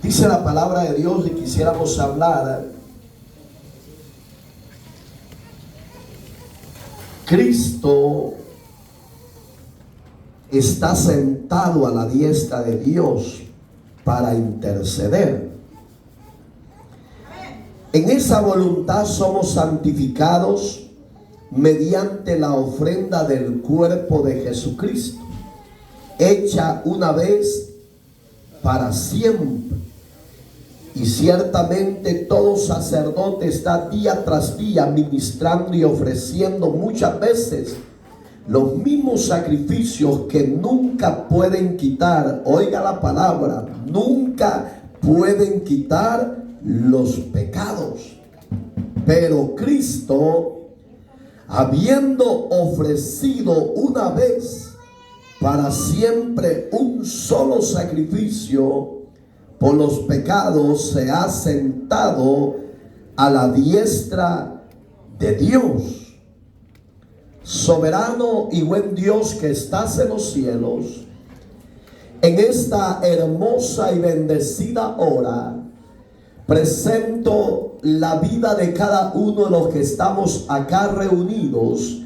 Dice la palabra de Dios y quisiéramos hablar. Cristo está sentado a la diestra de Dios para interceder. En esa voluntad somos santificados mediante la ofrenda del cuerpo de Jesucristo, hecha una vez para siempre. Y ciertamente todo sacerdote está día tras día ministrando y ofreciendo muchas veces los mismos sacrificios que nunca pueden quitar, oiga la palabra, nunca pueden quitar los pecados. Pero Cristo, habiendo ofrecido una vez para siempre un solo sacrificio por los pecados, se ha sentado a la diestra de Dios. Soberano y buen Dios que estás en los cielos, en esta hermosa y bendecida hora, presento la vida de cada uno de los que estamos acá reunidos.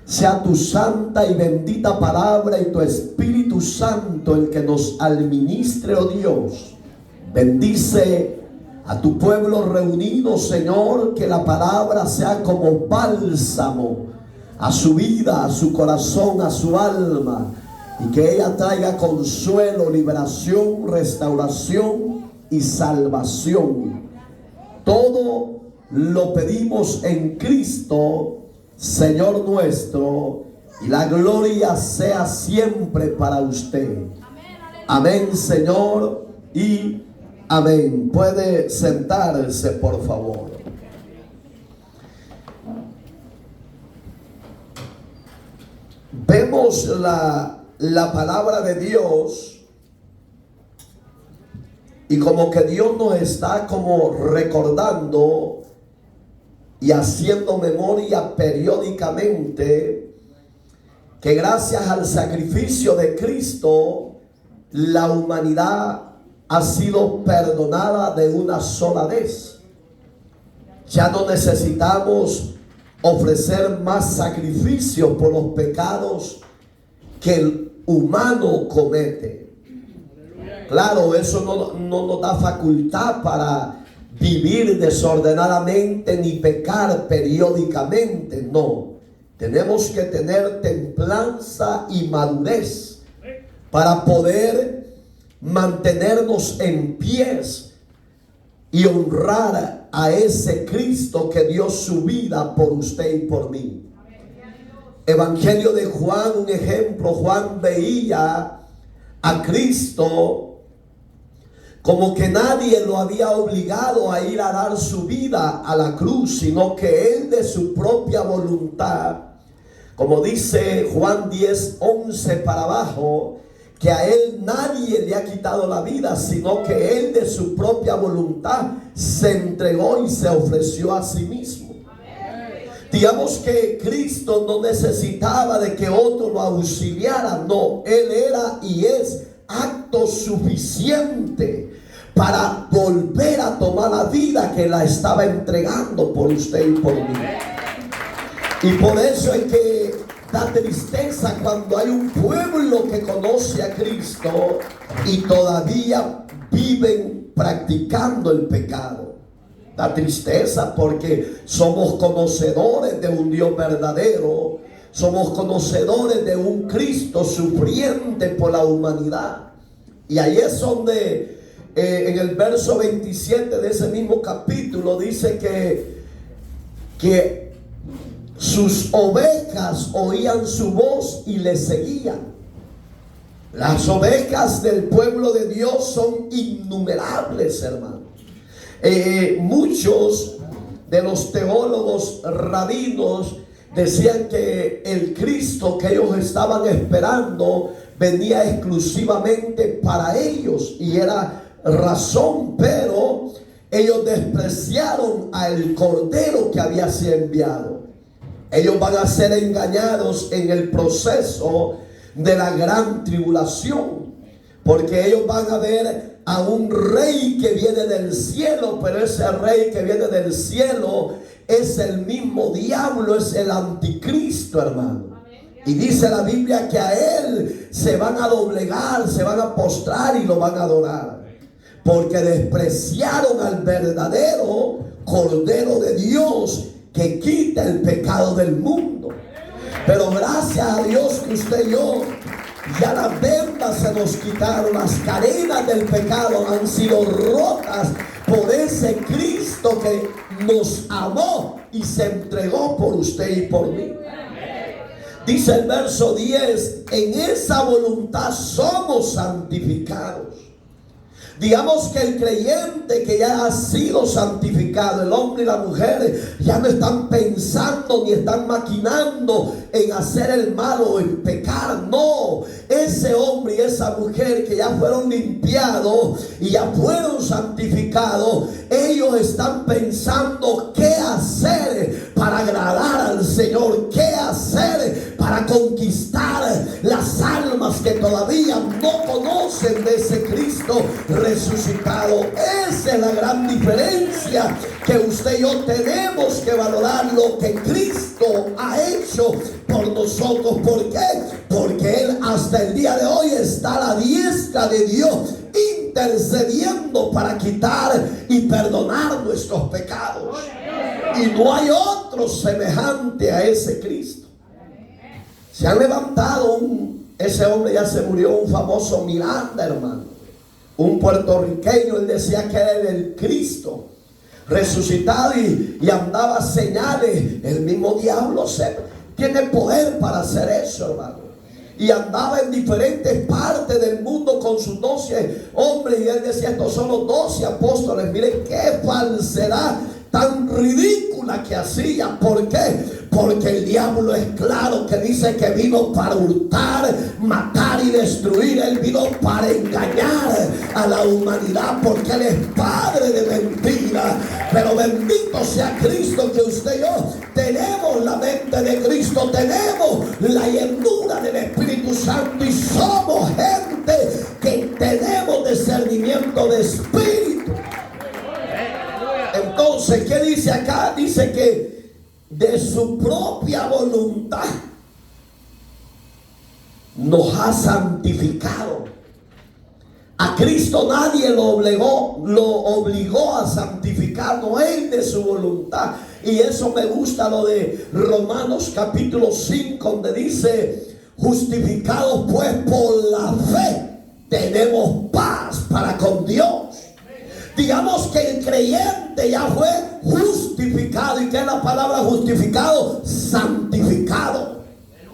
Sea tu santa y bendita palabra y tu Espíritu Santo el que nos administre, oh Dios. Bendice a tu pueblo reunido, Señor, que la palabra sea como bálsamo a su vida, a su corazón, a su alma, y que ella traiga consuelo, liberación, restauración y salvación. Todo lo pedimos en Cristo, Señor nuestro, y la gloria sea siempre para usted. Amén, Señor, y amén. Puede sentarse, por favor. Vemos la palabra de Dios y como que Dios nos está como recordando y haciendo memoria periódicamente que gracias al sacrificio de Cristo la humanidad ha sido perdonada de una sola vez. Ya no necesitamos ofrecer más sacrificios por los pecados que el humano comete. Claro, eso no nos da facultad para vivir desordenadamente ni pecar periódicamente. No, tenemos que tener templanza y madurez para poder mantenernos en pies y honrar a ese Cristo que dio su vida por usted y por mí. Evangelio de Juan, un ejemplo. Juan veía a Cristo como que nadie lo había obligado a ir a dar su vida a la cruz, sino que él de su propia voluntad, como dice Juan 10:11 para abajo, que a él nadie le ha quitado la vida, sino que él de su propia voluntad se entregó y se ofreció a sí mismo. Digamos que Cristo no necesitaba de que otro lo auxiliara, no, él era y es acto suficiente para volver a tomar la vida que la estaba entregando por usted y por mí. Y por eso es que da tristeza cuando hay un pueblo que conoce a Cristo y todavía viven practicando el pecado. Da tristeza porque somos conocedores de un Dios verdadero, somos conocedores de un Cristo sufriente por la humanidad. Y ahí es donde en el verso 27 de ese mismo capítulo dice que sus ovejas oían su voz y le seguían. Las ovejas del pueblo de Dios son innumerables, hermano. Muchos de los teólogos rabinos decían que el Cristo que ellos estaban esperando venía exclusivamente para ellos, y era razón, pero ellos despreciaron al Cordero que había sido enviado. Ellos van a ser engañados en el proceso de la gran tribulación, porque ellos van a ver a un rey que viene del cielo, pero ese rey que viene del cielo es el mismo diablo, es el anticristo, hermano. Y dice la Biblia que a él se van a doblegar, se van a postrar y lo van a adorar, porque despreciaron al verdadero Cordero de Dios que quita el pecado del mundo. Pero gracias a Dios que usted y yo, ya las vendas se nos quitaron, las cadenas del pecado han sido rotas por ese Cristo que nos amó y se entregó por usted y por mí. Dice el verso 10, en esa voluntad somos santificados. Digamos que el creyente que ya ha sido santificado, el hombre y la mujer, ya no están pensando ni están maquinando en hacer el mal o en pecar. No, ese hombre y esa mujer que ya fueron limpiados y ya fueron santificados, ellos están pensando qué hacer para agradar al Señor, qué hacer para conquistar las almas que todavía no conocen de ese Cristo resucitado. Esa es la gran diferencia, que usted y yo tenemos que valorar lo que Cristo ha hecho por nosotros. ¿Por qué? Porque Él hasta el día de hoy está a la diestra de Dios, intercediendo para quitar y perdonar nuestros pecados. Y no hay otro semejante a ese Cristo. Se han levantado ese hombre ya se murió, un famoso Miranda, hermano, un puertorriqueño. Él decía que era el Cristo resucitado y andaba señales. El mismo diablo tiene poder para hacer eso, hermano. Y andaba en diferentes partes del mundo con sus 12 hombres. Y él decía, estos son los 12 apóstoles. Miren qué falsedad tan ridícula que hacía. ¿Por qué? Porque el diablo es claro que dice que vino para hurtar, matar y destruir. Él vino para engañar a la humanidad, porque Él es padre de mentira. Pero bendito sea Cristo, que usted y yo tenemos la mente de Cristo, tenemos la llenura del Espíritu Santo y somos gente que tenemos discernimiento de espíritu. Entonces, ¿qué dice acá? Dice que de su propia voluntad nos ha santificado. A Cristo nadie lo obligó a santificar, no Él de su voluntad. Y eso me gusta lo de Romanos capítulo 5, donde dice, justificados pues por la fe, tenemos paz para con Dios. Digamos que el creyente ya fue justificado. ¿Y qué es la palabra justificado? Santificado,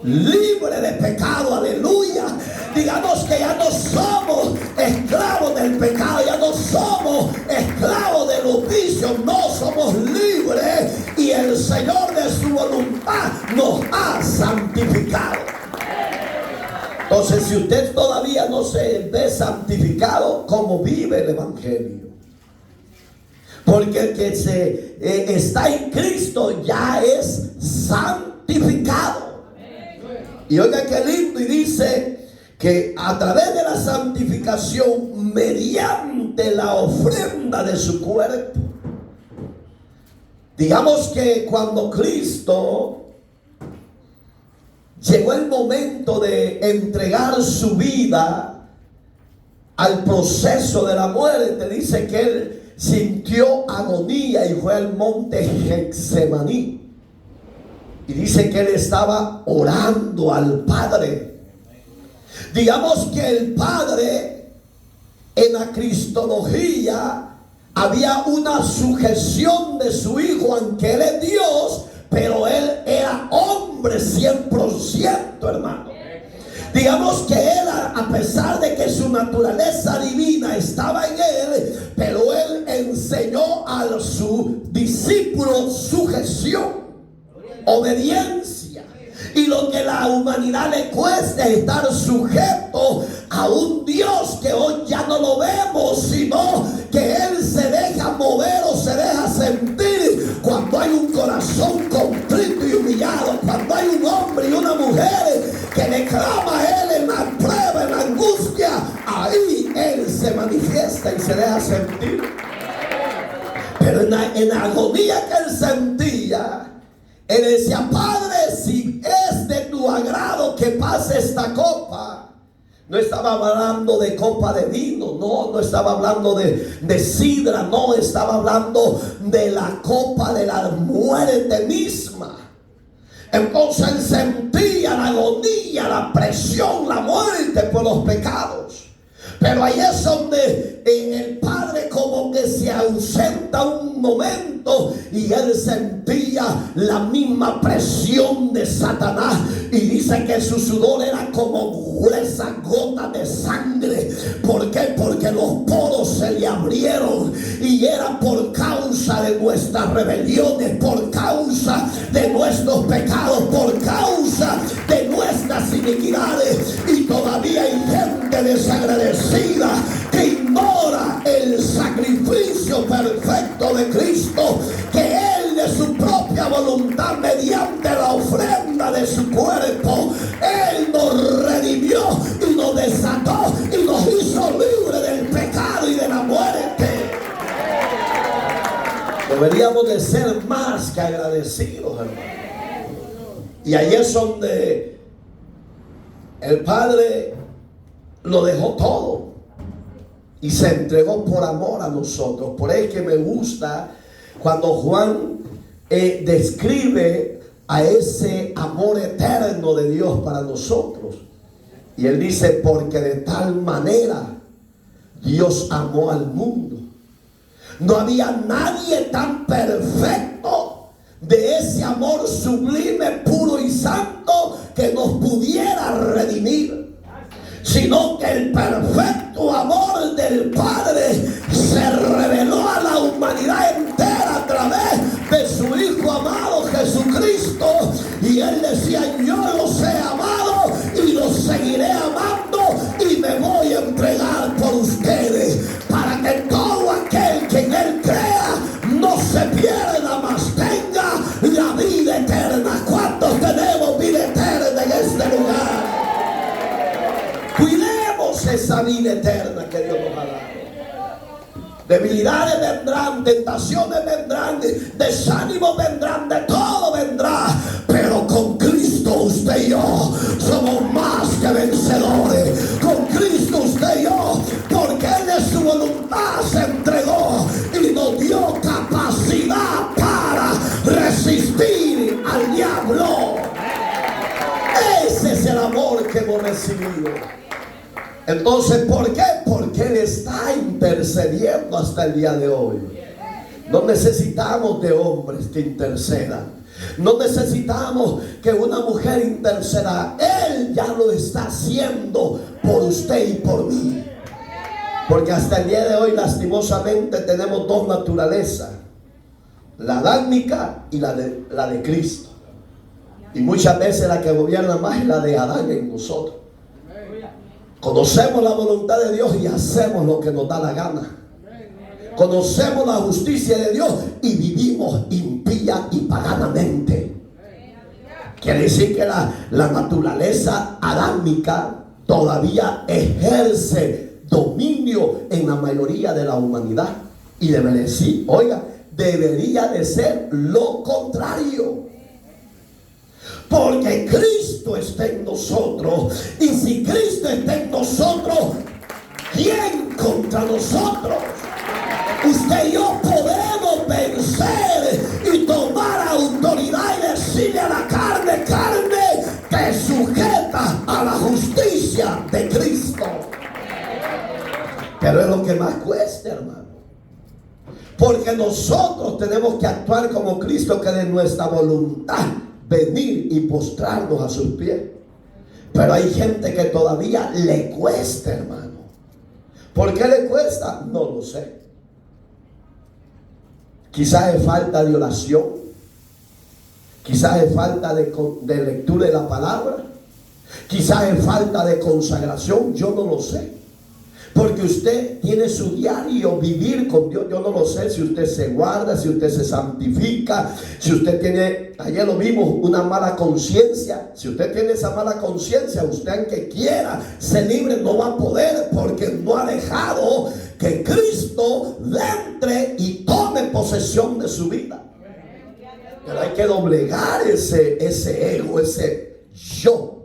libre de pecado, aleluya. Digamos que ya no somos esclavos del pecado, ya no somos esclavos de los vicios, no, somos libres y el Señor de su voluntad nos ha santificado. Entonces, si usted todavía no se ve santificado, ¿cómo vive el Evangelio? Porque el que está en Cristo ya es santificado. Y oiga qué lindo, y dice que a través de la santificación, mediante la ofrenda de su cuerpo. Digamos que cuando Cristo llegó el momento de entregar su vida al proceso de la muerte, dice que Él sintió agonía y fue al monte Getsemaní. Y dice que Él estaba orando al Padre. Digamos que el Padre, en la cristología, había una sujeción de su Hijo, aunque Él es Dios, pero Él era hombre 100%, hermano. Digamos que Él, a pesar de que su naturaleza divina estaba en Él, pero Él enseñó a su discípulo sujeción, obediencia. Y lo que la humanidad le cuesta es estar sujeto a un Dios que hoy ya no lo vemos, sino que Él se deja mover o se deja sentir cuando hay un corazón contrito y humillado, cuando hay un hombre y una mujer que le clama a Él en la prueba, en la angustia. Ahí Él se manifiesta. manifiesta y se deja sentir. Pero en la agonía que él sentía, él decía: Padre, si es de tu agrado que pase esta copa. No estaba hablando de copa de vino, no estaba hablando de sidra, no, estaba hablando de la copa de la muerte misma. Entonces él sentía la agonía, la presión, la muerte por los pecados. Pero ahí es donde en el Padre como que se ausenta un momento y él sentía la misma presión de Satanás. Y dice que su sudor era como gruesas gotas de sangre. ¿Por qué? Porque los poros se le abrieron y era por causa de nuestras rebeliones, por causa de nuestros pecados, por causa de nuestras iniquidades. Y todavía hay gente desagradecida que ignora el sacrificio perfecto de Cristo, que Él de su propia voluntad, mediante la ofrenda de su cuerpo, Él nos redimió y nos desató y nos hizo libres del pecado y de la muerte. Deberíamos de ser más que agradecidos, hermano. Y ahí es donde el Padre lo dejó todo y se entregó por amor a nosotros. Por eso que me gusta cuando Juan describe a ese amor eterno de Dios para nosotros. Y él dice: porque de tal manera Dios amó al mundo. No había nadie tan perfecto, de ese amor sublime, puro y santo, que nos pudiera redimir, sino que el perfecto amor del Padre se reveló a la humanidad entera a través de su Hijo amado Jesucristo. Y él decía: yo los he amado y los seguiré amando y me voy a entregar por ustedes, para que todo aquel que en él crea no se pierda, mas tenga la vida eterna. ¿Cuántos tenemos vida eterna en este lugar? Cuidemos esa vida eterna que Dios nos ha dado. Debilidades vendrán, tentaciones vendrán, desánimos vendrán, de todo vendrá. Pero con Cristo usted y yo somos más que vencedores. Con Cristo usted y yo, porque Él de su voluntad se entregó y nos dio capacidad para resistir al diablo. Ese es el amor que hemos recibido. Entonces, ¿por qué? Porque Él está intercediendo hasta el día de hoy. No necesitamos de hombres que intercedan. No necesitamos que una mujer interceda. Él ya lo está haciendo por usted y por mí. Porque hasta el día de hoy, lastimosamente, tenemos dos naturalezas: la adámica y la de Cristo. Y muchas veces la que gobierna más es la de Adán en nosotros. Conocemos la voluntad de Dios y hacemos lo que nos da la gana. Conocemos la justicia de Dios y vivimos impía y paganamente. Quiere decir que la naturaleza adámica todavía ejerce dominio en la mayoría de la humanidad. Y debería de ser lo contrario. Porque Cristo está en nosotros. Y si Cristo está en nosotros, ¿quién contra nosotros? Usted y yo podemos vencer y tomar autoridad y decirle a la carne: carne, te sujeta a la justicia de Cristo. Pero es lo que más cuesta, hermano. Porque nosotros tenemos que actuar como Cristo, que de nuestra voluntad venir y postrarnos a sus pies. Pero hay gente que todavía le cuesta, hermano. ¿Por qué le cuesta? No lo sé. Quizás es falta de oración, quizás es falta de lectura de la palabra, quizás es falta de consagración. Yo no lo sé. Porque usted tiene su diario vivir con Dios. Yo no lo sé si usted se guarda, si usted se santifica, si usted tiene, ayer lo vimos, una mala conciencia. Si usted tiene esa mala conciencia, usted aunque quiera ser libre no va a poder, porque no ha dejado que Cristo entre y tome posesión de su vida. Pero hay que doblegar ese ego, ese yo.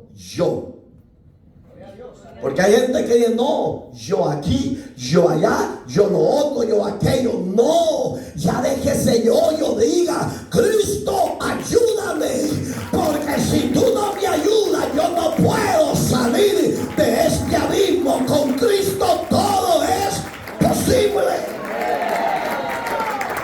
Porque hay gente que dice, no, yo aquí, yo allá, yo lo otro, yo aquello. No, ya déjese yo diga, Cristo, ayúdame. Porque si tú no me ayudas, yo no puedo salir de este abismo. Con Cristo todo es posible.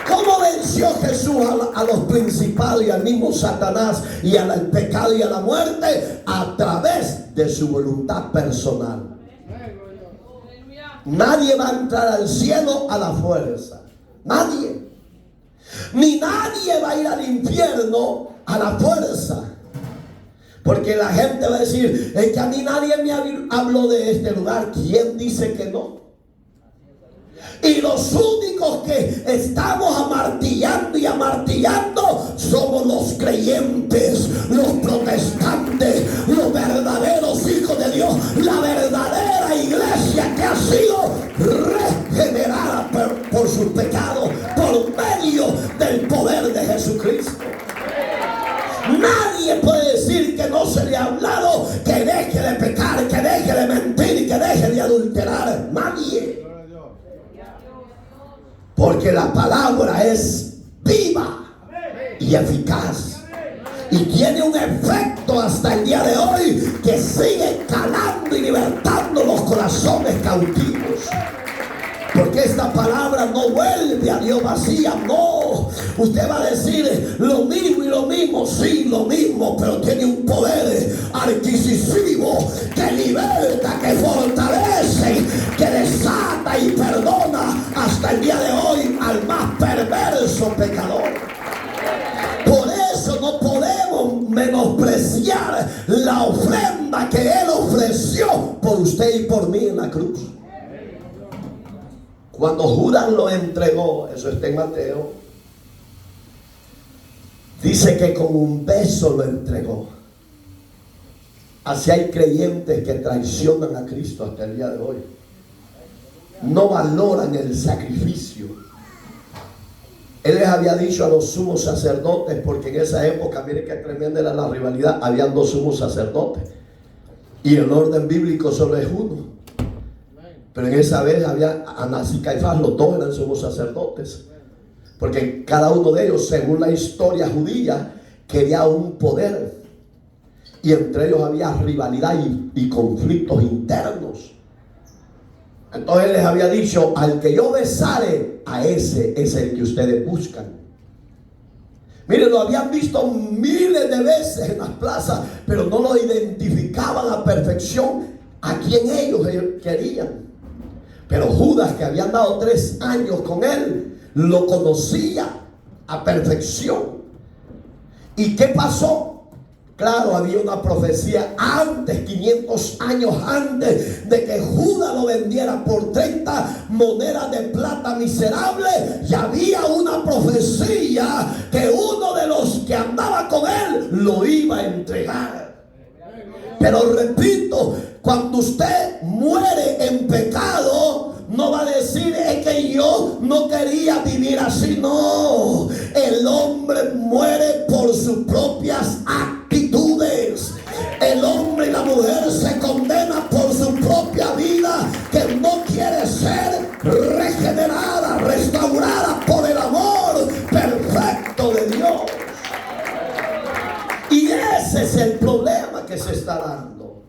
¿Cómo venció Jesús a los principales y al mismo Satanás y al pecado y a la muerte? A través de su voluntad personal. Nadie va a entrar al cielo a la fuerza. Nadie. Ni nadie va a ir al infierno a la fuerza. Porque la gente va a decir, es que a mí nadie me habló de este lugar. ¿Quién dice que no? Y los únicos que estamos amartillando y amartillando somos los creyentes, los protestantes, los verdaderos hijos de Dios, la verdadera iglesia que ha sido regenerada por sus pecados, por medio del poder de Jesucristo. Nadie puede decir que no se le ha hablado, que deje de pecar, que deje de mentir y que deje de adulterar. Nadie. Porque la palabra es viva y eficaz. Y tiene un efecto hasta el día de hoy que sigue calando y libertando los corazones cautivos. Porque esta palabra no vuelve a Dios vacía, no. Usted va a decir lo mismo y lo mismo, sí, lo mismo, pero tiene un poder adquisitivo que liberta, que fortalece, que desata y perdona hasta el día de hoy al más perverso pecador. Por eso no podemos menospreciar la ofrenda que Él ofreció por usted y por mí en la cruz. Cuando Judas lo entregó, eso está en Mateo, dice que con un beso lo entregó. Así hay creyentes que traicionan a Cristo hasta el día de hoy. No valoran el sacrificio. Él les había dicho a los sumos sacerdotes, porque en esa época, miren qué tremenda era la rivalidad, habían dos sumos sacerdotes. Y el orden bíblico solo es uno. Pero en esa vez había Anás y Caifás, los dos eran sumos sacerdotes. Porque cada uno de ellos, según la historia judía, quería un poder. Y entre ellos había rivalidad y conflictos internos. Entonces les había dicho, al que yo besare, a ese es el que ustedes buscan. Miren, lo habían visto miles de veces en las plazas, pero no lo identificaban a perfección a quien ellos querían. Pero Judas, que había andado 3 años con él, lo conocía a perfección. ¿Y qué pasó? Claro, había una profecía antes, 500 años antes de que Judas lo vendiera por 30 monedas de plata miserable. Y había una profecía que uno de los que andaba con él lo iba a entregar. Pero repito, cuando usted muere en pecado, no va a decir es que yo no quería vivir así. No, el hombre muere por sus propias actitudes. El hombre y la mujer se condenan por su propia vida, que no quiere ser regenerada, restaurada por el amor perfecto de Dios. Y ese es el problema que se está dando.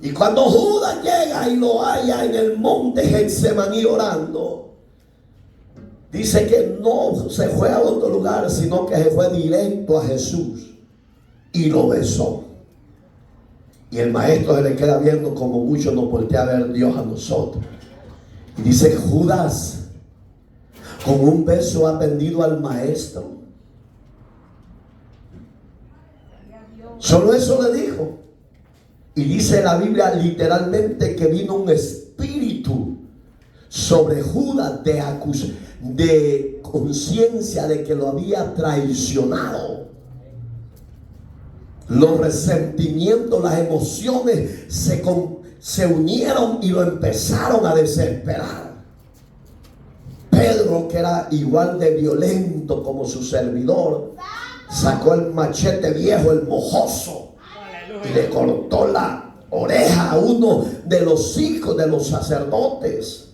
Y cuando Judas llega y lo halla en el monte Getsemaní orando, dice que no se fue a otro lugar, sino que se fue directo a Jesús y lo besó. Y el maestro se le queda viendo como mucho nos voltea a ver Dios a nosotros. Y dice, Judas, con un beso ha vendido al maestro. Solo eso le dijo. Y dice la Biblia literalmente que vino un espíritu sobre Judas de conciencia de que lo había traicionado. Los resentimientos, las emociones se unieron y lo empezaron a desesperar. Pedro, que era igual de violento como su servidor, sacó el machete viejo, el mojoso, y le cortó la oreja a uno de los hijos de los sacerdotes.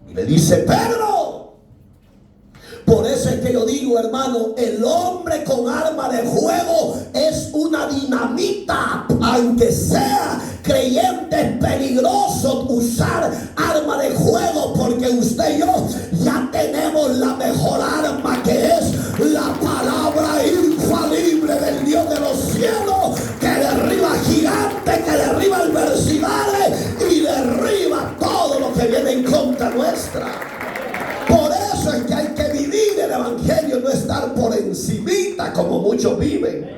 Y le dice: Pedro. Por eso es que yo digo, hermano, el hombre con arma de fuego es una dinamita. Aunque sea creyente, es peligroso usar arma de fuego, porque usted y yo ya tenemos la mejor arma, que es la palabra infalible del Dios de los cielos, que derriba gigantes, que derriba adversidades y derriba todo lo que viene en contra nuestra. Por eso es que hay que vivir el evangelio, no estar por encimita como muchos viven.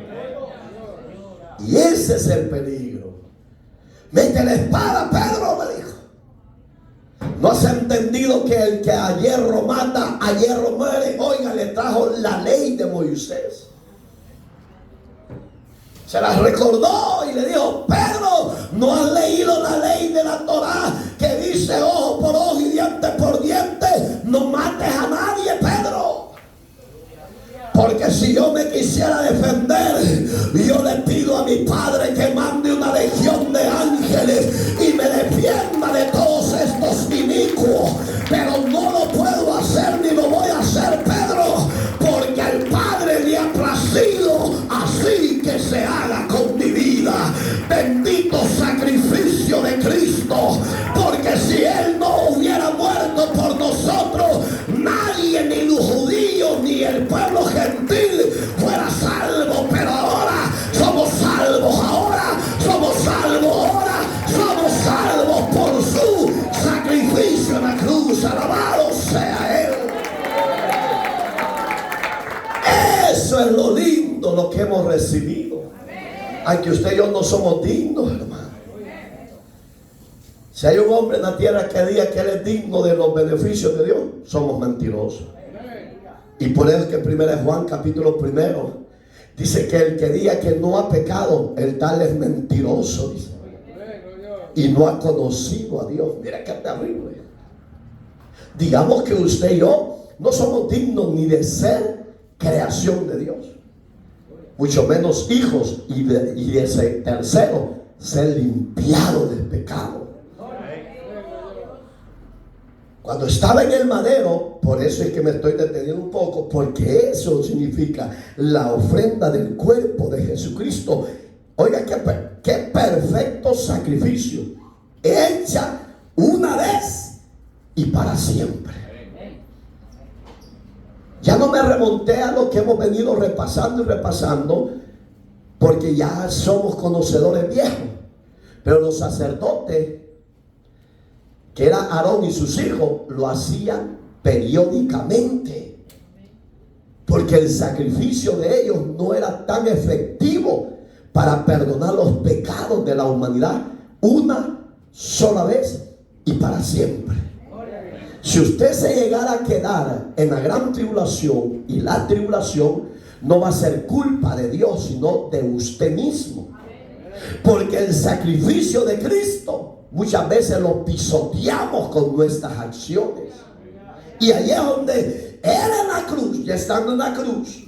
Y ese es el peligro. Mete la espada, Pedro, me dijo. ¿No has entendido que el que a hierro mata, a hierro muere? Oiga, le trajo la ley de Moisés. Se las recordó y le dijo: Pedro, ¿no has leído la ley de la Torá que dice ojo por ojo y diente por diente? No mates a nadie, Pedro. Porque si yo me quisiera defender, yo le pido a mi Padre que mande una legión de ángeles y me defienda de todos estos inicuos. Pero no lo puedo hacer ni lo voy a hacer, Pedro, porque al Padre le ha placido así que se haga con mi vida. Bendito sacrificio de Cristo, porque si Él no hubiera muerto por nosotros, nadie, ni los judíos ni el pueblo gentil, fuera salvo. Pero ahora somos salvos, ahora somos salvos, ahora somos salvos por su sacrificio en la cruz. Alabado sea Él. Eso es lo lindo, lo que hemos recibido. Aunque usted y yo no somos dignos, hermano. Si hay un hombre en la tierra que diga que él es digno de los beneficios de Dios, somos mentirosos. Y por eso es que en 1 Juan capítulo 1 dice que el que diga que no ha pecado, el tal es mentiroso, dice, y no ha conocido a Dios. Mira qué terrible. Digamos que usted y yo no somos dignos ni de ser creación de Dios, mucho menos hijos, y de ese tercero, ser limpiado del pecado. Cuando estaba en el madero, por eso es que me estoy deteniendo un poco, porque eso significa la ofrenda del cuerpo de Jesucristo. Oiga, qué perfecto sacrificio, hecha una vez y para siempre. Ya no me remonté a lo que hemos venido repasando y repasando, porque ya somos conocedores viejos. Pero los sacerdotes, que era Aarón y sus hijos, lo hacían periódicamente, porque el sacrificio de ellos no era tan efectivo para perdonar los pecados de la humanidad una sola vez y para siempre. Si usted se llegara a quedar en la gran tribulación, y la tribulación no va a ser culpa de Dios, sino de usted mismo, porque el sacrificio de Cristo muchas veces lo pisoteamos con nuestras acciones. Y allí es donde Él en la cruz, ya estando en la cruz,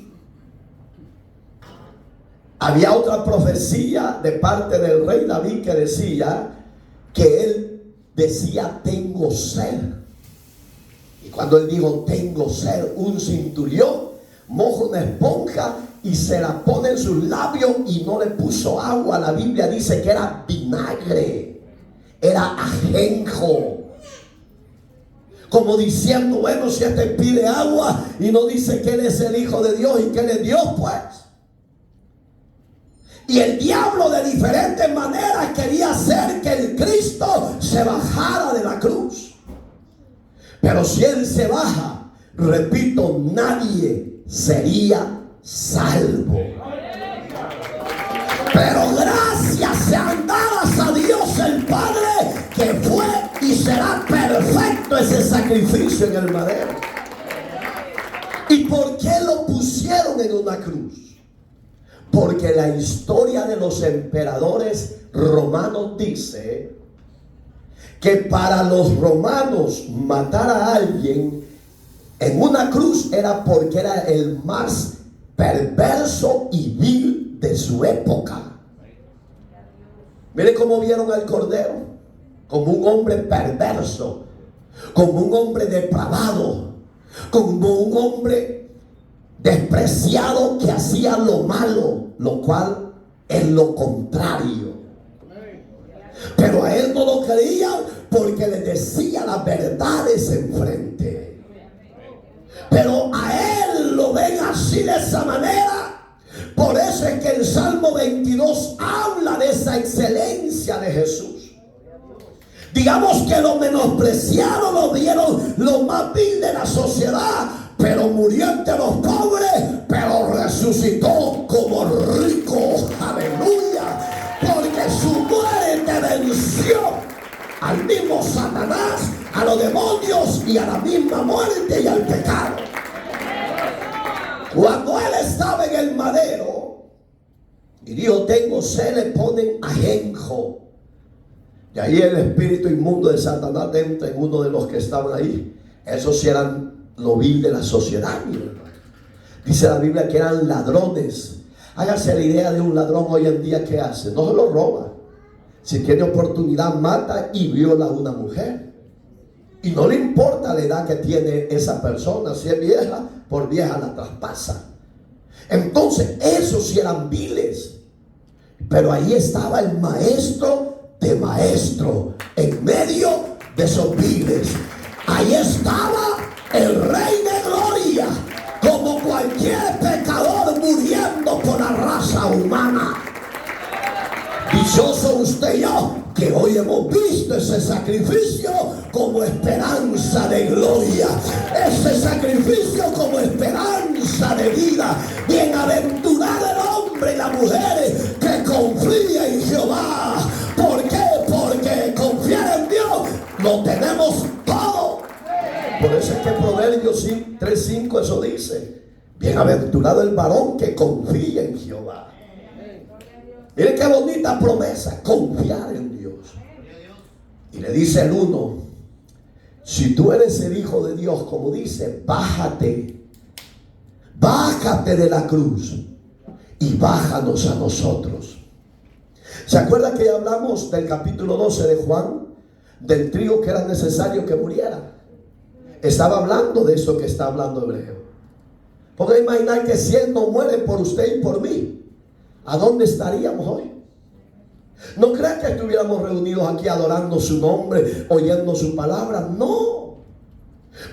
había otra profecía de parte del rey David que decía que él decía: tengo sed. Y cuando él dijo tengo sed, un centurión moja una esponja y se la pone en sus labios y no le puso agua. La Biblia dice que era vinagre, era ajenjo, como diciendo: bueno, si este pide agua y no dice que él es el Hijo de Dios y que él es Dios, pues. Y el diablo de diferentes maneras quería hacer que el Cristo se bajara de la cruz. Pero si Él se baja, repito, nadie sería salvo. Pero gracias sean dadas a Dios el Padre, que fue y será perfecto ese sacrificio en el madero. ¿Y por qué lo pusieron en una cruz? Porque la historia de los emperadores romanos dice que para los romanos matar a alguien en una cruz era porque era el más perverso y vil de su época. Mire cómo vieron al Cordero, como un hombre perverso, como un hombre depravado, como un hombre despreciado que hacía lo malo, lo cual es lo contrario. Pero a él no lo creían porque le decía las verdades enfrente. Pero a él lo ven así, de esa manera. Por eso es que el Salmo 22 habla de esa excelencia de Jesús. Digamos que lo menospreciaron, lo vieron lo más vil de la sociedad, pero murió entre los pobres, pero resucitó como rico. Aleluya. Porque su muerte venció al mismo Satanás, a los demonios y a la misma muerte y al pecado. Cuando él estaba en el madero y dijo: tengo sed, le ponen ajenjo. Y ahí el espíritu inmundo de Satanás entra en uno de los que estaban ahí. Esos sí eran lo vil de la sociedad, mi hermano. Dice la Biblia que eran ladrones. Hágase la idea de un ladrón hoy en día. ¿Qué hace? No se lo roba. Si tiene oportunidad, mata y viola a una mujer. Y no le importa la edad que tiene esa persona. Si es vieja, por vieja la traspasa. Entonces, esos sí eran viles. Pero ahí estaba el maestro de maestro en medio de esos viles. Ahí estaba el Rey de Gloria, como cualquier pecador muriendo por la raza humana. Dichoso usted y yo, que hoy hemos visto ese sacrificio como esperanza de gloria, ese sacrificio como esperanza de vida. Bienaventurado el hombre y la mujer que confía en Jehová. ¿Por qué? Porque confiar en Dios lo tenemos todo. Por eso es que Proverbios 3:5 eso dice: bienaventurado el varón que confía en Jehová. Miren qué bonita promesa, confiar en Dios. Y le dice el 1: si tú eres el Hijo de Dios, como dice, bájate de la cruz y bájanos a nosotros. ¿Se acuerda que hablamos del capítulo 12 de Juan? Del trigo que era necesario que muriera. Estaba hablando de eso que está hablando Hebreo. Porque imaginar que si Él no muere por usted y por mí, ¿a dónde estaríamos hoy? No crean que estuviéramos reunidos aquí adorando su nombre, oyendo su palabra. No.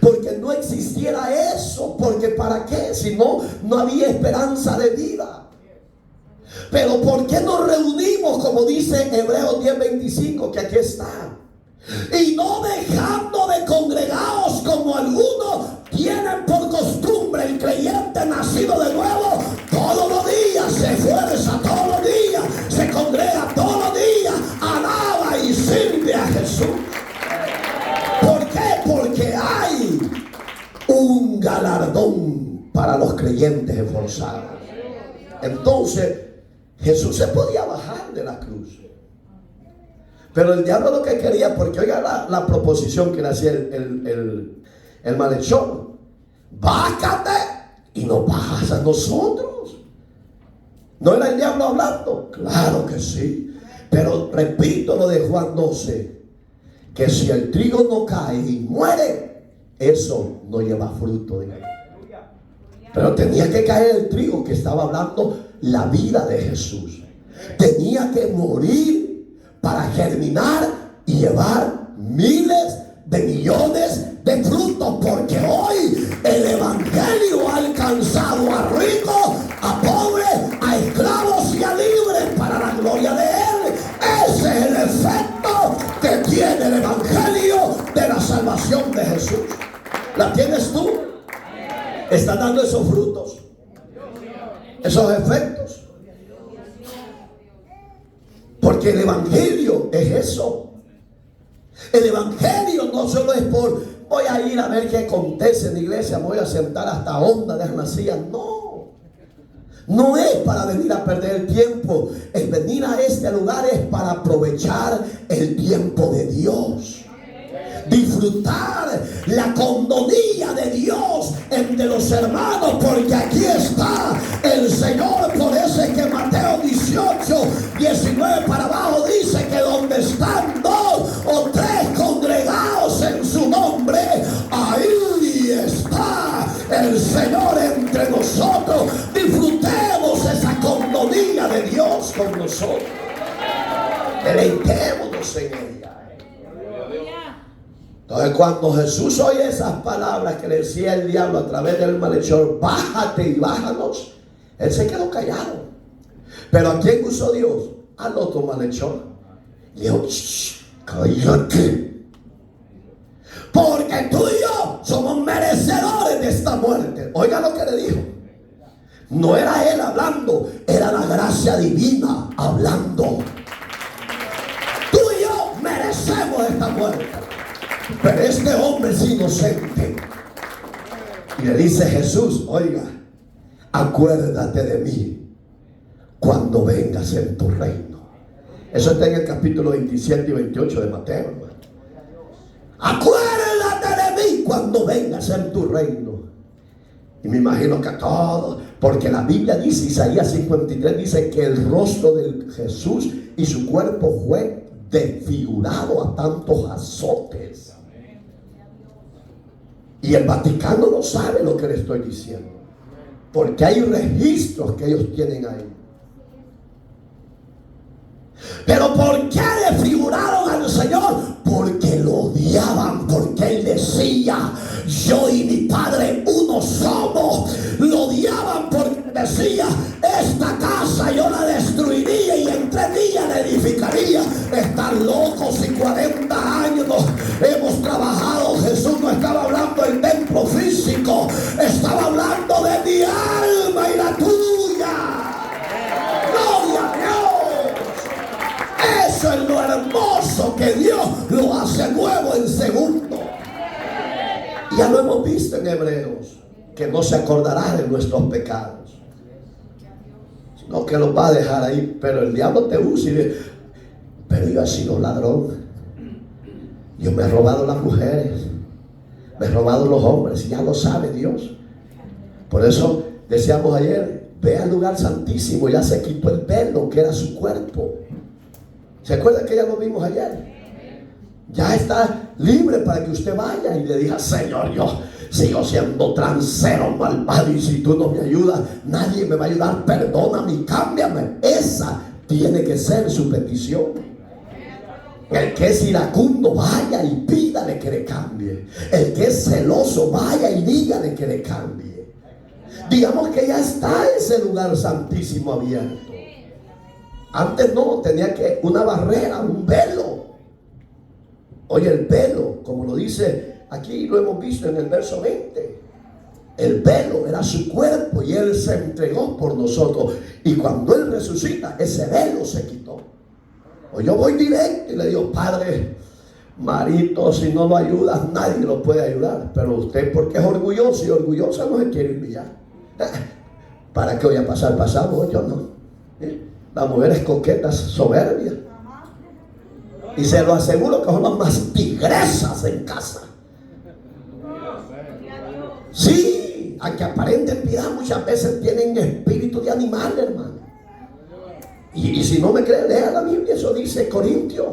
Porque no existiera eso. Porque ¿para qué? Si no, no había esperanza de vida. Pero ¿por qué nos reunimos? Como dice Hebreos 10:25, que aquí está. Y no dejando de congregados como algunos tienen por costumbre. El creyente nacido de nuevo todos los días se esfuerza, todos los días se congrega, todos los días alaba y sirve a Jesús. ¿Por qué? Porque hay un galardón para los creyentes esforzados. Entonces Jesús se podía bajar de la cruz, pero el diablo lo que quería, porque oiga la proposición que le hacía el malhechor: bájate y nos bajas a nosotros. ¿No era el diablo hablando? Claro que sí. Pero repito lo de Juan 12, que si el trigo no cae y muere, eso no lleva fruto de él. Pero tenía que caer el trigo, que estaba hablando la vida de Jesús. Tenía que morir para germinar y llevar miles de millones de frutos. Porque hoy el evangelio ha alcanzado a ricos, a pobres, a esclavos y a libres para la gloria de Él. Ese es el efecto que tiene el evangelio de la salvación de Jesús. ¿La tienes tú? ¿Estás dando esos frutos? Esos efectos. Porque el evangelio es eso. El evangelio no solo es por voy a ir a ver qué acontece en la iglesia, voy a sentar hasta onda de la silla. No. No es para venir a perder el tiempo. El venir a este lugar es para aprovechar el tiempo de Dios. Disfrutar la condonía de Dios entre los hermanos, porque aquí está el Señor. Por eso es que Mateo 18:19 para abajo dice que donde están 2 o 3 congregados en su nombre, ahí está el Señor entre nosotros. Disfrutemos esa condonía de Dios con nosotros. Deleitémonos en ella. Entonces, cuando Jesús oye esas palabras que le decía el diablo a través del malhechor, bájate y bájanos, él se quedó callado. Pero ¿a quién usó Dios? Al otro malhechor. Le dijo, cállate, porque tú y yo somos merecedores de esta muerte. Oiga lo que le dijo. No era él hablando, era la gracia divina hablando. Tú y yo merecemos esta muerte, pero este hombre es inocente. Y le dice Jesús, oiga, acuérdate de mí cuando vengas en tu reino. Eso está en el capítulo 27 y 28 de Mateo, hermano. Acuérdate de mí cuando vengas en tu reino. Y me imagino que todo, porque la Biblia dice, Isaías 53 dice que el rostro de Jesús y su cuerpo fue desfigurado a tantos azotes. Y el Vaticano no sabe lo que le estoy diciendo, porque hay registros que ellos tienen ahí. Pero ¿por qué desfiguraron al Señor? Porque lo odiaban, porque Él decía, yo y mi Padre uno somos. Lo odiaban porque decía, esta casa yo la destruiría y en 3 días la edificaría. Están locos, y 40 años hemos trabajado. Jesús no estaba hablando del templo físico, estaba hablando de mi alma y la tuya. Gloria a Dios. Eso es lo hermoso, que Dios lo hace nuevo en segundo. Ya lo hemos visto en Hebreos, que no se acordará de nuestros pecados, sino que los va a dejar ahí. Pero el diablo te usa y dice, pero yo he sido ladrón, yo me he robado las mujeres, me he robado los hombres, y ya lo sabe Dios. Por eso decíamos ayer, ve al lugar santísimo, ya se quitó el velo que era su cuerpo. ¿Se acuerdan que ya lo vimos ayer? Ya está libre para que usted vaya y le diga, Señor, yo sigo siendo transero, malvado, y si tú no me ayudas, nadie me va a ayudar. Perdóname y cámbiame. Esa tiene que ser su petición. El que es iracundo, vaya y pídale que le cambie. El que es celoso, vaya y dígale que le cambie. Digamos que ya está ese lugar santísimo abierto. Antes no, tenía que una barrera, un velo. Oye, el velo, como lo dice aquí, lo hemos visto en el verso 20. El velo era su cuerpo y Él se entregó por nosotros. Y cuando Él resucita, ese velo se quitó. O yo voy directo y le digo, Padre, Marito, si no lo ayudas, nadie lo puede ayudar. Pero usted, porque es orgulloso y orgullosa, no se quiere humillar. ¿Para qué voy a pasar pasado? Yo no. Las mujeres coquetas, soberbias. Y se lo aseguro que son las más tigresas en casa. Sí, aunque aparenten piedad, muchas veces tienen espíritu de animal, hermano. Y si no me cree, lea la Biblia. Eso dice Corintios,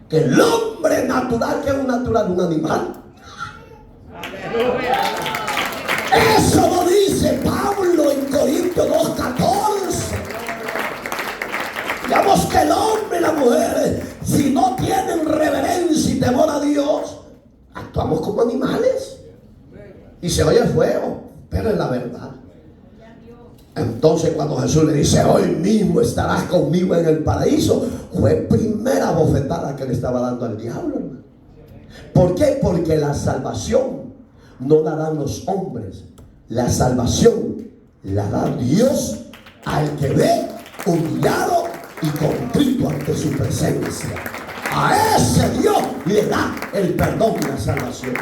que el hombre natural, que es un natural, un animal. Eso lo dice Pablo en Corintios 2:14. Digamos que el hombre y la mujer, si no tienen reverencia y temor a Dios, actuamos como animales. Y se oye feo, pero es la verdad. Entonces cuando Jesús le dice, hoy mismo estarás conmigo en el paraíso, fue primera bofetada que le estaba dando al diablo, hermano. ¿Por qué? Porque la salvación no la dan los hombres. La salvación la da Dios al que ve humillado y contrito ante su presencia. A ese Dios le da el perdón y la salvación.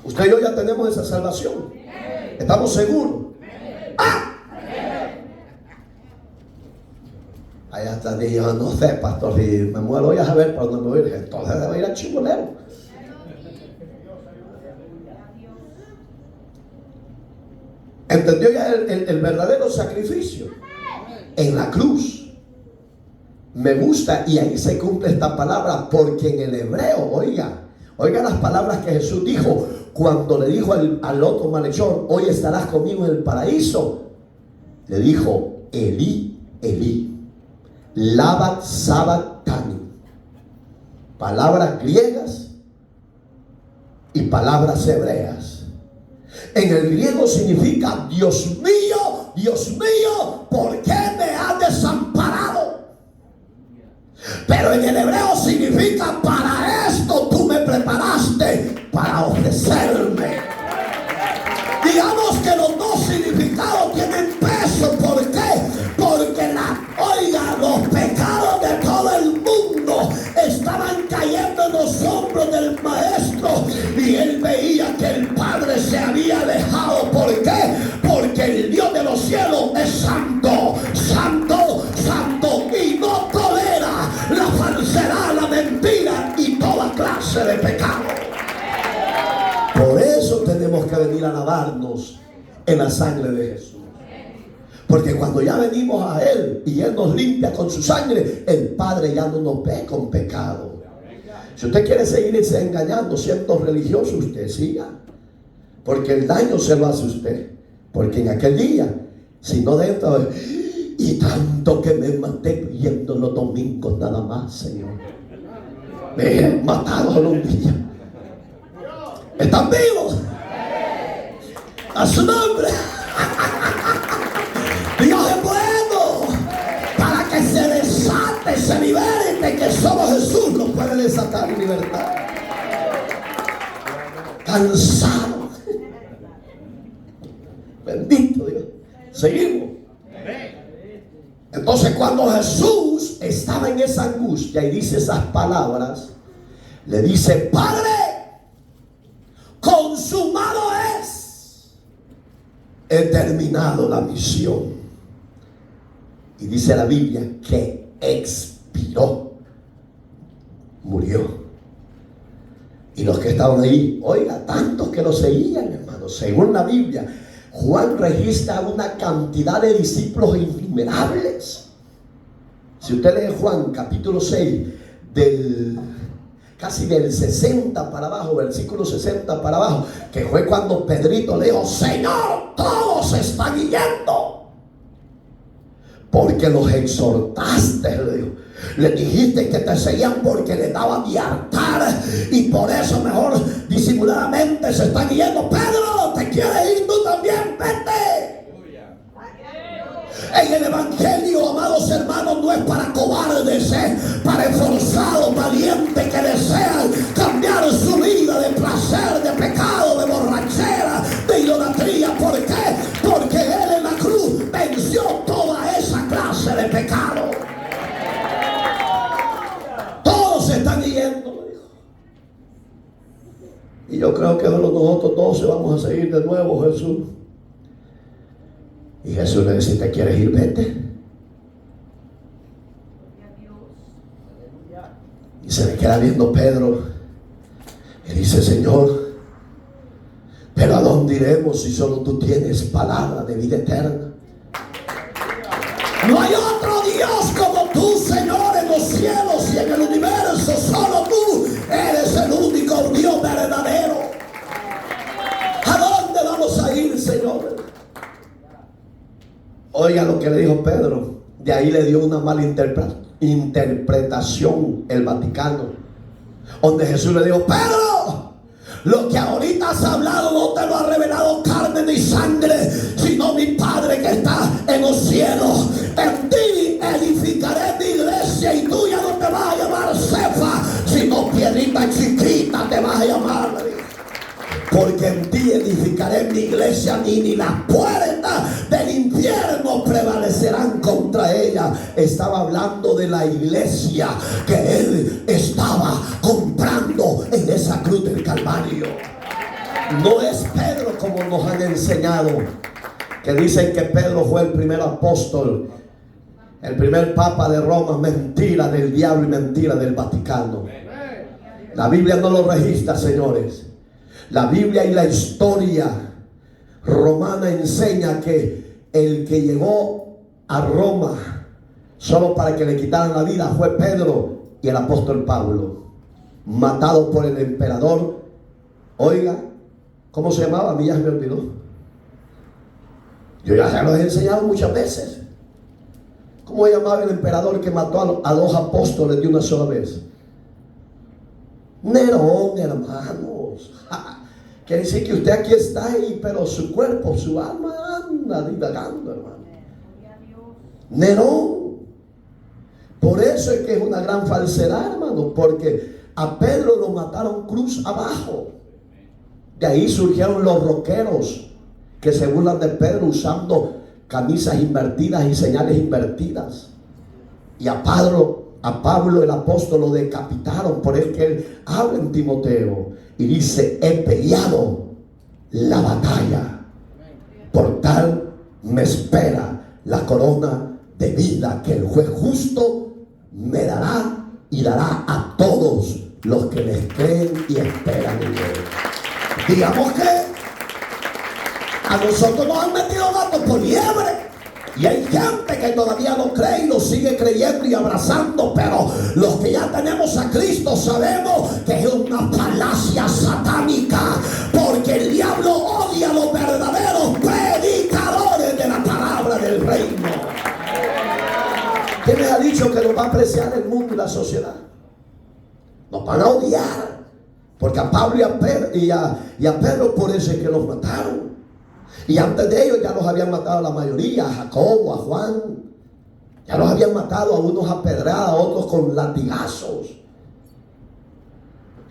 Usted y yo ya tenemos esa salvación. ¿Estamos seguros? Ahí hasta dijo, no sé, pastor, si me muero voy a saber para dónde me voy a ir. Entonces debo ir al Chibolero. ¿Entendió ya el verdadero sacrificio? En la cruz. Me gusta, y ahí se cumple esta palabra, porque en el hebreo, oiga las palabras que Jesús dijo cuando le dijo al otro malhechor, hoy estarás conmigo en el paraíso. Le dijo, Elí, Elí, lama sabachthani. Palabras griegas y palabras hebreas. En el griego significa, Dios mío, ¿por qué me has desamparado? Pero en el hebreo significa, para esto tú me preparaste para ofrecerme. Digamos que los dos significados tienen peso. ¿Por qué? Porque los pecados de todo el mundo estaban cayendo en los hombros del maestro, y él veía que el Padre se había alejado. ¿Por qué? Porque el Dios de los cielos es santo, santo, santo, y no tolera la falsedad, la mentira y toda clase de pecado. Por eso tenemos que venir a lavarnos en la sangre de Jesús. Porque cuando ya venimos a Él y Él nos limpia con su sangre, el Padre ya no nos ve con pecado. Si usted quiere seguirse engañando siendo religioso, usted siga. Porque el daño se lo hace usted. Porque en aquel día, si no dentro, y tanto que me maté viendo los domingos nada más, Señor. Me he matado los días. ¿Están vivos? A su nombre. Dios es bueno para que se desate, se liberte, que solo Jesús nos puede desatar en libertad. Cansado. Bendito Dios. Seguimos. Entonces, cuando Jesús estaba en esa angustia y dice esas palabras, le dice, Padre, consumado es. He terminado la misión. Y dice la Biblia que expiró, murió. Y los que estaban ahí, oiga, tantos que lo seguían, hermanos. Según la Biblia, Juan registra una cantidad de discípulos innumerables. Si usted lee Juan capítulo 6, casi del 60 para abajo, versículo 60 para abajo, que fue cuando Pedrito le dijo, Señor, todos están yendo. Porque los exhortaste, le dijo. Le dijiste que te seguían porque le daban de hartar, y por eso mejor disimuladamente se están yendo. Pedro, ¿te quieres ir tú también? Vete. En el evangelio, amados hermanos, no es para cobardes, para esforzados, valientes que desean cambiar su vida de placer, de pecado, de borrachera, de idolatría. ¿Por qué? Porque Él en la cruz venció toda esa clase de pecado. Todos se están yendo, dijo. Y yo creo que nosotros 12 vamos a seguir de nuevo, Jesús. Y Jesús le dice, ¿te quieres ir? Vete. Y se le queda viendo Pedro y dice, Señor, ¿pero a dónde iremos si solo tú tienes palabra de vida eterna? No hay otro Dios como tú, Señor, en los cielos y en el universo. Solo tú eres el único Dios verdadero. ¿A dónde vamos a ir, Señor? Oiga lo que le dijo Pedro. De ahí le dio una mala interpretación el Vaticano, donde Jesús le dijo, Pedro, lo que ahorita has hablado no te lo ha revelado carne ni sangre, sino mi Padre que está en los cielos. En ti edificaré mi iglesia, y tú ya no te vas a llamar Cefa, sino Piedrita Chiquita te vas a llamar. Porque en ti edificaré mi iglesia, ni las puertas del infierno prevalecerán contra ella. Estaba hablando de la iglesia que Él estaba comprando en esa cruz del Calvario. No es Pedro como nos han enseñado, que dicen que Pedro fue el primer apóstol. El primer papa de Roma, mentira del diablo y mentira del Vaticano. La Biblia no lo registra, señores. La Biblia y la historia romana enseña que el que llegó a Roma solo para que le quitaran la vida fue Pedro y el apóstol Pablo, matado por el emperador. Oiga, ¿cómo se llamaba? A mí ya se me olvidó. Yo ya se lo he enseñado muchas veces. ¿Cómo se llamaba el emperador que mató a dos apóstoles de una sola vez? Nerón, hermanos. Quiere decir que usted aquí está ahí, pero su cuerpo, su alma anda divagando, hermano. Nerón. Por eso es que es una gran falsedad, hermano, porque a Pedro lo mataron cruz abajo. De ahí surgieron los rockeros que se burlan de Pedro usando camisas invertidas y señales invertidas. Y a Pablo el apóstol lo decapitaron. Por eso que él habla en Timoteo y dice: he peleado la batalla, por tal me espera la corona de vida que el juez justo me dará y dará a todos los que les creen y esperan en él. Digamos que a nosotros nos han metido gatos por liebre. Y hay gente que todavía no cree y lo sigue creyendo y abrazando. Pero los que ya tenemos a Cristo sabemos que es una falacia satánica. Porque el diablo odia a los verdaderos predicadores de la palabra del reino. ¿Quién les ha dicho que nos va a apreciar el mundo y la sociedad? Nos van a odiar. Porque a Pablo y a Pedro por eso es que los mataron. Y antes de ellos ya los habían matado a la mayoría, a Jacobo, a Juan. Ya los habían matado, a unos a pedrada, a otros con latigazos.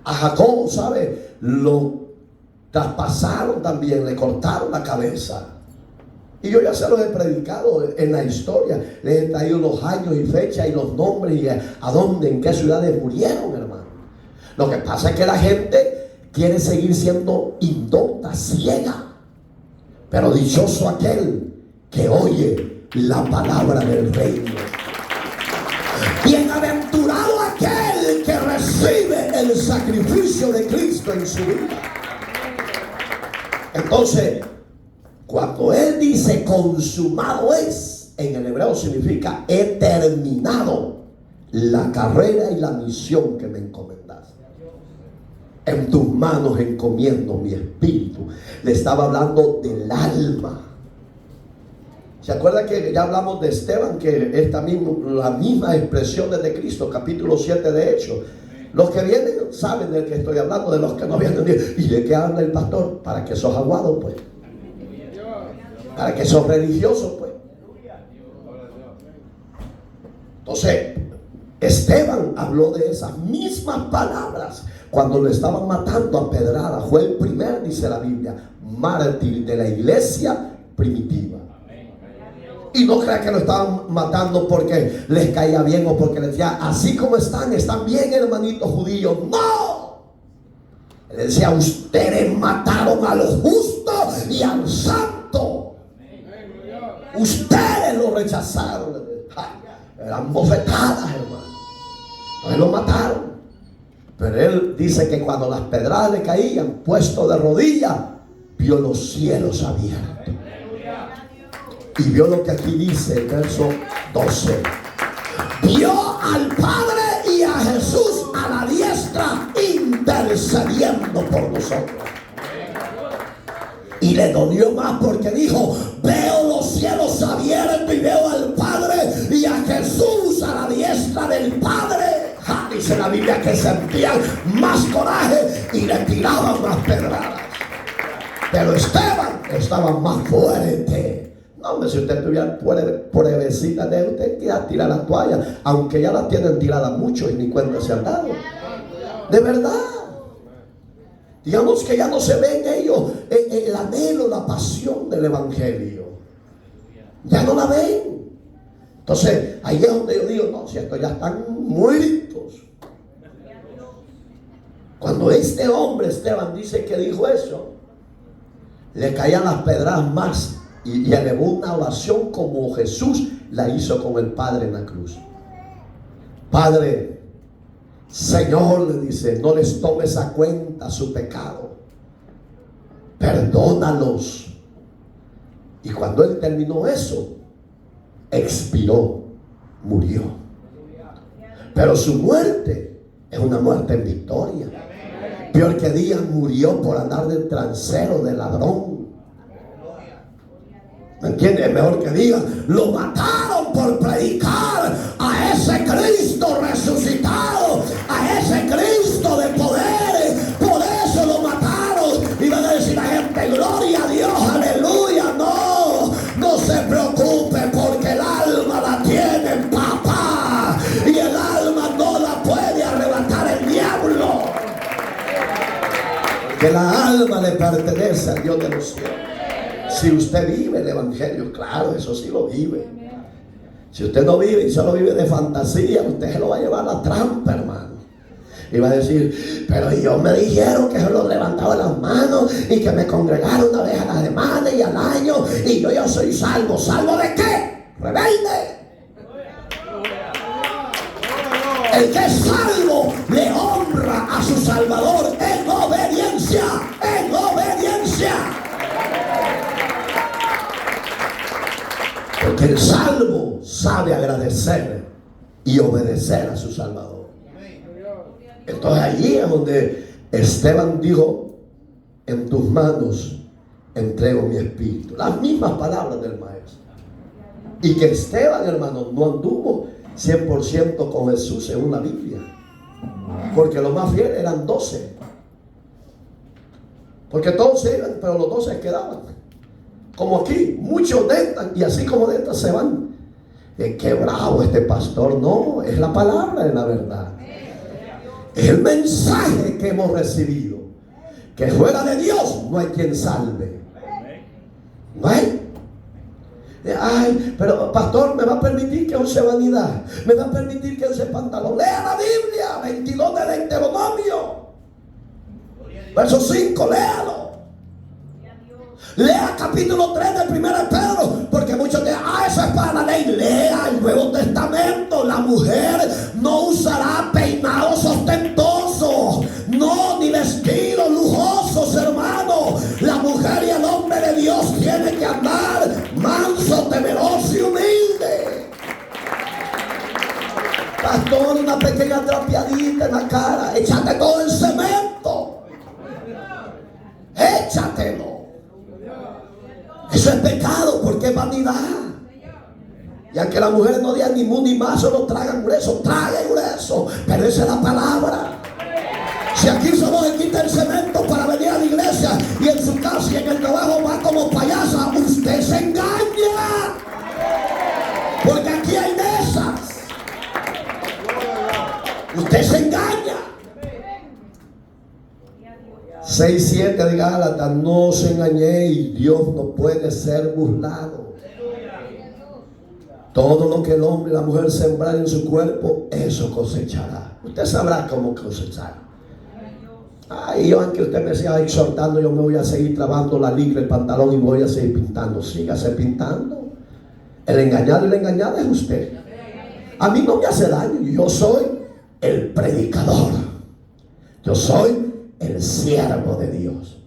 A Jacobo, ¿sabe? Lo traspasaron también, le cortaron la cabeza. Y yo ya se los he predicado en la historia. Les he traído los años y fechas y los nombres y a dónde, en qué ciudades murieron, hermano. Lo que pasa es que la gente quiere seguir siendo indocta, ciega. Pero dichoso aquel que oye la palabra del reino. Bienaventurado aquel que recibe el sacrificio de Cristo en su vida. Entonces, cuando él dice consumado es, en el hebreo significa he terminado la carrera y la misión que me encomendaste. En tus manos encomiendo mi espíritu. Le estaba hablando del alma. ¿Se acuerda que ya hablamos de Esteban? Que esta la misma expresión de Cristo, capítulo 7 de Hechos. Los que vienen saben de qué estoy hablando, de los que no vienen. ¿Y de qué habla el pastor? Para que sos aguado, pues. Para que sos religioso, pues. Entonces, Esteban habló de esas mismas palabras cuando lo estaban matando a pedrada. Fue el primer, dice la Biblia, mártir de la iglesia primitiva. Y no crea que lo estaban matando porque les caía bien o porque les decía, así como están bien, hermanitos judíos. ¡No! Él decía, ustedes mataron a los justos y al santo. Ustedes lo rechazaron. Eran bofetadas, hermano. Entonces lo mataron. Pero él dice que cuando las pedradas le caían, puesto de rodillas, vio los cielos abiertos. Y vio lo que aquí dice el verso 12. Vio al Padre y a Jesús a la diestra intercediendo por nosotros. Y le dolió más porque dijo, veo los cielos abiertos y veo al Padre y a Jesús a la diestra del Padre. Dice la Biblia que sentían más coraje y le tiraban más pedradas. Pero Esteban estaba más fuerte. No, hombre, si usted tuviera pruebecita de usted, quiera tirar la toalla, aunque ya la tienen tirada mucho y ni cuenta se han dado. De verdad. Digamos que ya no se ve en ellos el anhelo, la pasión del evangelio. Ya no la ven. Entonces, ahí es donde yo digo, no, si estos ya están muertos. Cuando este hombre, Esteban, dice que dijo eso, le caían las pedradas más y elevó una oración como Jesús la hizo con el Padre en la cruz. Padre, Señor, le dice, no les tomes a cuenta su pecado, perdónalos. Y cuando él terminó eso, expiró, murió. Pero su muerte es una muerte en victoria. Peor que Díaz murió por andar de transero, de ladrón. ¿Me entiendes? Es mejor que digan, lo mataron por predicar a ese Cristo resucitado, a ese Cristo de poder. Por eso lo mataron. Y van a decir la gente, gloria a Dios, aleluya. No, no se preocupe, porque el alma la tiene en papá. Y el alma no la puede arrebatar el diablo. Que la alma le pertenece al Dios de los cielos. Si usted vive el evangelio, claro, eso sí lo vive. Si usted no vive y solo vive de fantasía, usted se lo va a llevar a la trampa, hermano. Y va a decir, pero ellos me dijeron que yo los levantaba las manos y que me congregaron una vez a la semana y al año, y yo soy salvo. ¿Salvo de qué? Rebelde. El que es salvo le honra a su Salvador en obediencia, en obediencia. Porque el salvo sabe agradecer y obedecer a su Salvador. Entonces allí es donde Esteban dijo, en tus manos entrego mi espíritu. Las mismas palabras del maestro. Y que Esteban, hermano, no anduvo 100% con Jesús según la Biblia, porque los más fieles eran 12, porque todos se iban, pero los 12 quedaban. Como aquí, muchos entran y así como entran se van. Qué bravo este pastor. No, es la palabra, es la verdad, es el mensaje que hemos recibido, que fuera de Dios no hay quien salve. No hay. Ay, pero pastor, ¿me va a permitir que use vanidad? ¿Me va a permitir que use pantalón? Lea la Biblia, 22 de Deuteronomio, verso 5, léalo. Lea capítulo 3 de 1 Pedro, porque muchos dicen, eso es para la ley. Lea el Nuevo Testamento. La mujer no usará peinados ostentosos, no, ni vestidos lujosos, hermano. La mujer y el hombre de Dios tienen que andar manso, temeroso y humilde. Pastor, una pequeña trapeadita en la cara, échate todo el cemento, échatelo. Eso es pecado, porque es vanidad. Y aunque las mujeres no digan ni mu ni más, solo tragan grueso, traguen grueso, pero esa es la palabra. Si aquí solo se quita el cemento para venir a la iglesia, y en su casa y en el trabajo va como payasa, usted se engaña, porque aquí hay mesas. Usted se engaña. 6:7 de Gálatas, no os engañéis, Dios no puede ser burlado. Todo lo que el hombre y la mujer sembrar en su cuerpo, eso cosechará. Usted sabrá cómo cosechar. Ay, yo, aunque usted me siga exhortando, yo me voy a seguir trabando la licra, el pantalón, y voy a seguir pintando. Sígase pintando. El engañado y la engañada es usted. A mí no me hace daño. Yo soy el predicador. Yo soy el siervo de Dios.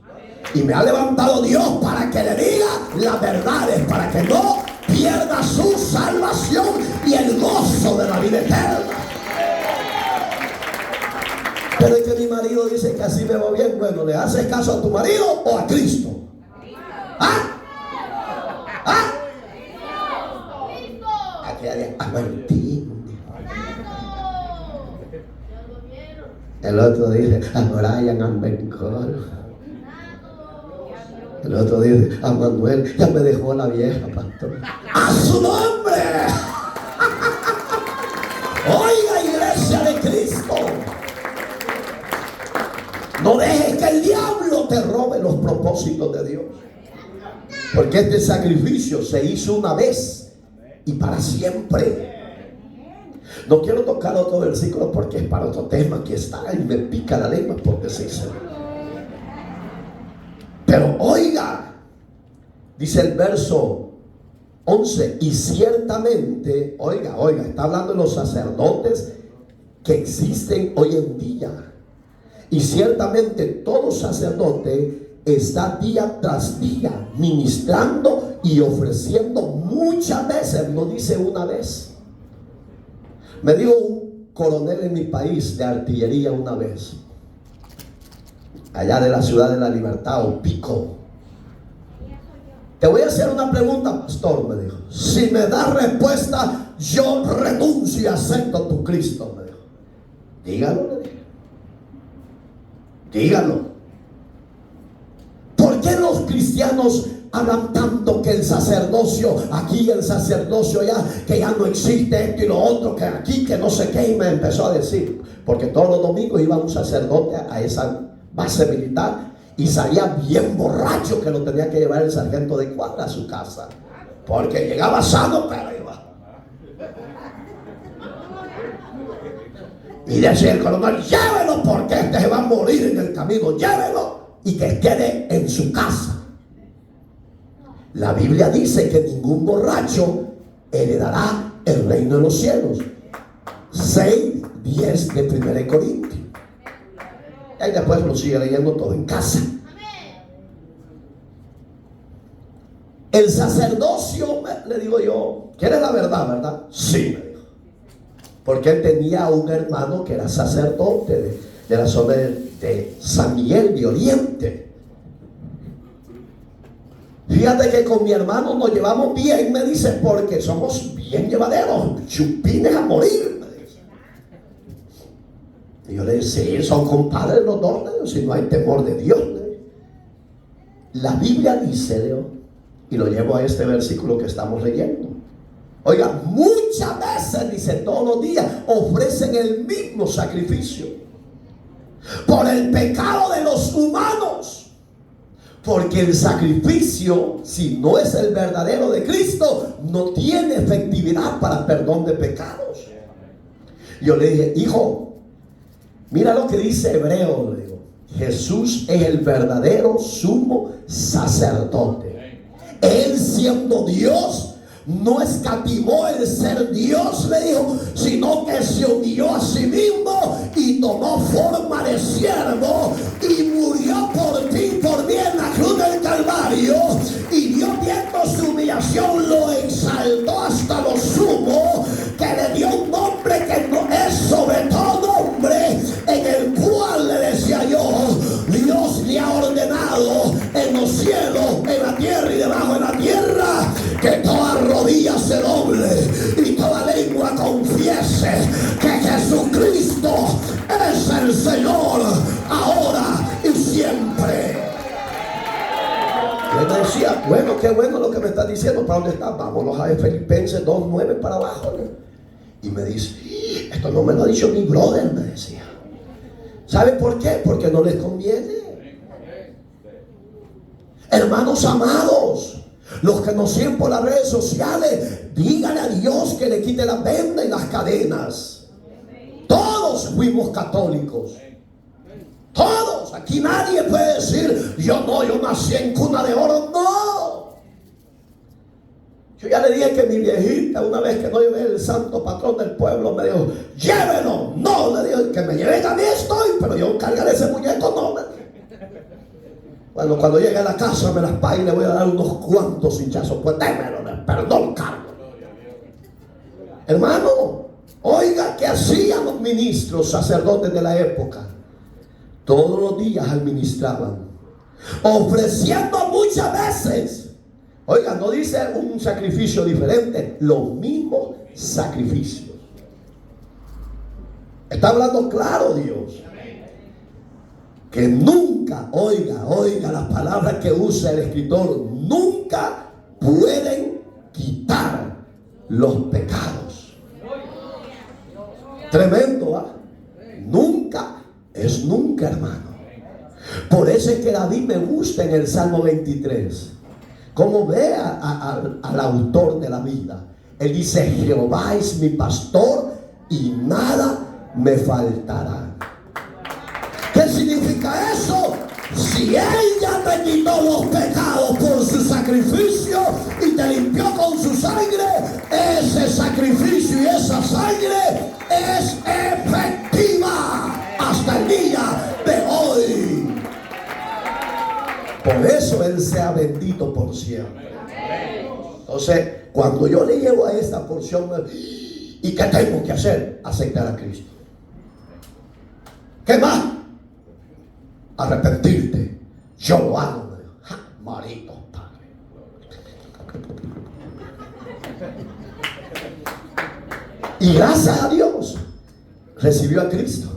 Y me ha levantado Dios para que le diga las verdades, para que no pierda su salvación y el gozo de la vida eterna. Pero es que mi marido dice que así me va bien. Bueno, ¿le haces caso a tu marido o a Cristo? ¿Ah? ¿Ah? Aquí hay a Martín. El otro dice a Brian, a Bencol. El otro dice a Manuel, ya me dejó la vieja, pastor. ¡A su nombre! Oiga, iglesia de Cristo, no dejes que el diablo te robe los propósitos de Dios, porque este sacrificio se hizo una vez y para siempre. No quiero tocar otro versículo porque es para otro tema que está y me pica la lengua por decírselo. Pero oiga, dice el verso 11. Y ciertamente, oiga, está hablando de los sacerdotes que existen hoy en día. Y ciertamente todo sacerdote está día tras día ministrando y ofreciendo muchas veces, no dice una vez. Me dijo un coronel en mi país de artillería una vez, allá de la Ciudad de la Libertad, o Pico. Te voy a hacer una pregunta, pastor, me dijo. Si me das respuesta, yo renuncio y acepto tu Cristo, me dijo. Dígalo, le dije. Dígalo. ¿Por qué los cristianos hablan tanto que el sacerdocio aquí, el sacerdocio allá, que ya no existe esto y lo otro, que aquí, que no sé qué? Y me empezó a decir, porque todos los domingos iba un sacerdote a esa base militar y salía bien borracho, que lo tenía que llevar el sargento de cuadra a su casa, porque llegaba sano, pero iba. Y decía el coronel: llévelo, porque este se va a morir en el camino, llévelo, y que quede en su casa. La Biblia dice que ningún borracho heredará el reino de los cielos. 6:10 de 1 Corintios. Y ahí después lo sigue leyendo todo en casa. El sacerdocio, le digo yo, ¿quieres la verdad, verdad? Sí, me dijo. Porque él tenía un hermano que era sacerdote de la zona de San Miguel de Oriente. Fíjate que con mi hermano nos llevamos bien, me dice, porque somos bien llevaderos, chupines a morir, me dice. Y yo le dije: sí, son compadres los dos, si no hay temor de Dios. La Biblia dice, Leo, y lo llevo a este versículo que estamos leyendo. Oiga, muchas veces, dice, todos los días ofrecen el mismo sacrificio por el pecado de los humanos. Porque el sacrificio, si no es el verdadero de Cristo, no tiene efectividad para perdón de pecados. Yo le dije: hijo, mira lo que dice Hebreo, le digo. Jesús es el verdadero sumo sacerdote. Él, siendo Dios, no escatimó el ser Dios, le dijo, sino que se humilló a sí mismo y tomó forma de siervo y murió por ti y por mí en la cruz del Calvario. Y Dios, viendo su humillación, lo exaltó hasta lo sumo, que le dio un nombre que no es sobre todo nombre, en el cual, le decía yo, Dios le ha ordenado en los cielos, en la tierra y debajo de la tierra, que toda rodilla se doble y toda lengua confiese que Jesucristo es el Señor, ahora y siempre. Yo decía: bueno, qué bueno lo que me estás diciendo. ¿Para dónde estás? Vámonos a Filipenses 2:9 para abajo, ¿no? Y me dice: esto no me lo ha dicho mi brother, me decía. ¿Sabe por qué? Porque no les conviene. Hermanos amados, los que nos siguen por las redes sociales, díganle a Dios que le quite la venda y las cadenas. Todos fuimos católicos. Todos. Aquí nadie puede decir: yo nací en cuna de oro. No. Yo ya le dije que mi viejita, una vez que no llevé el santo patrón del pueblo, me dijo: llévelo. No, le digo, que me lleven a mí estoy, pero yo cargaré ese muñeco, no, me dijo. Bueno, cuando llegue a la casa me las pague y le voy a dar unos cuantos hinchazos. Pues démelo, perdón, Carlos. Hermano, oiga, ¿qué hacían los ministros, sacerdotes de la época? Todos los días administraban, ofreciendo muchas veces. Oiga, no dice un sacrificio diferente, los mismos sacrificios. Está hablando claro Dios. Que nunca, oiga las palabras que usa el escritor, nunca pueden quitar los pecados. Tremendo, ¿ah? Nunca es nunca, hermano. Por eso es que David me gusta en el Salmo 23. Como ve al autor de la vida. Él dice: Jehová es mi pastor y nada me faltará. ¿Qué significa eso? Si Él ya te quitó los pecados por su sacrificio y te limpió con su Por eso Él sea bendito por siempre. Entonces, cuando yo le llevo a esta porción, ¿y qué tengo que hacer? Aceptar a Cristo. ¿Qué más? Arrepentirte. Yo lo hago. Marito, Padre. Y gracias a Dios recibió a Cristo.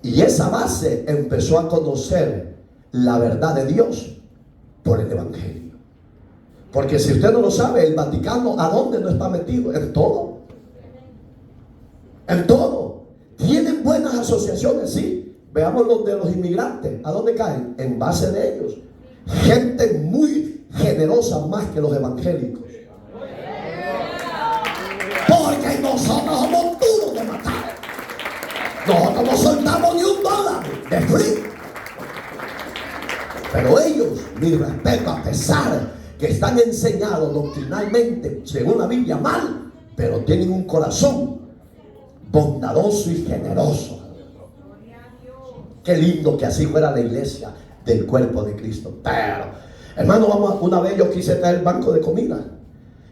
Y esa base empezó a conocer la verdad de Dios por el Evangelio. Porque si usted no lo sabe, el Vaticano, ¿a dónde no está metido? En todo. En todo. Tienen buenas asociaciones, sí. Veamos los de los inmigrantes. ¿A dónde caen? En base de ellos. Gente muy generosa más que los evangélicos. Porque nosotros somos duros de matar. Nosotros no soltamos ni $1 de free. Pero ellos, mi respeto, a pesar que están enseñados doctrinalmente, según la Biblia, mal, pero tienen un corazón bondadoso y generoso. Qué lindo que así fuera la iglesia del cuerpo de Cristo. Pero, hermano, una vez yo quise traer el banco de comida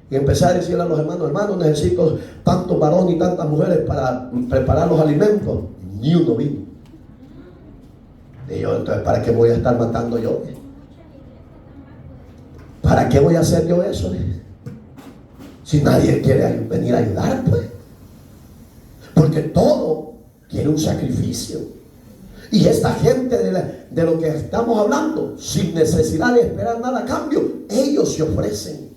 y empecé a decirle a los hermanos, necesito tantos varones y tantas mujeres para preparar los alimentos. Ni uno vino. Y yo, entonces, ¿para qué voy a estar matando yo? ¿Para qué voy a hacer yo eso? Si nadie quiere venir a ayudar, pues. Porque todo quiere un sacrificio. Y esta gente de lo que estamos hablando, sin necesidad de esperar nada a cambio, ellos se ofrecen.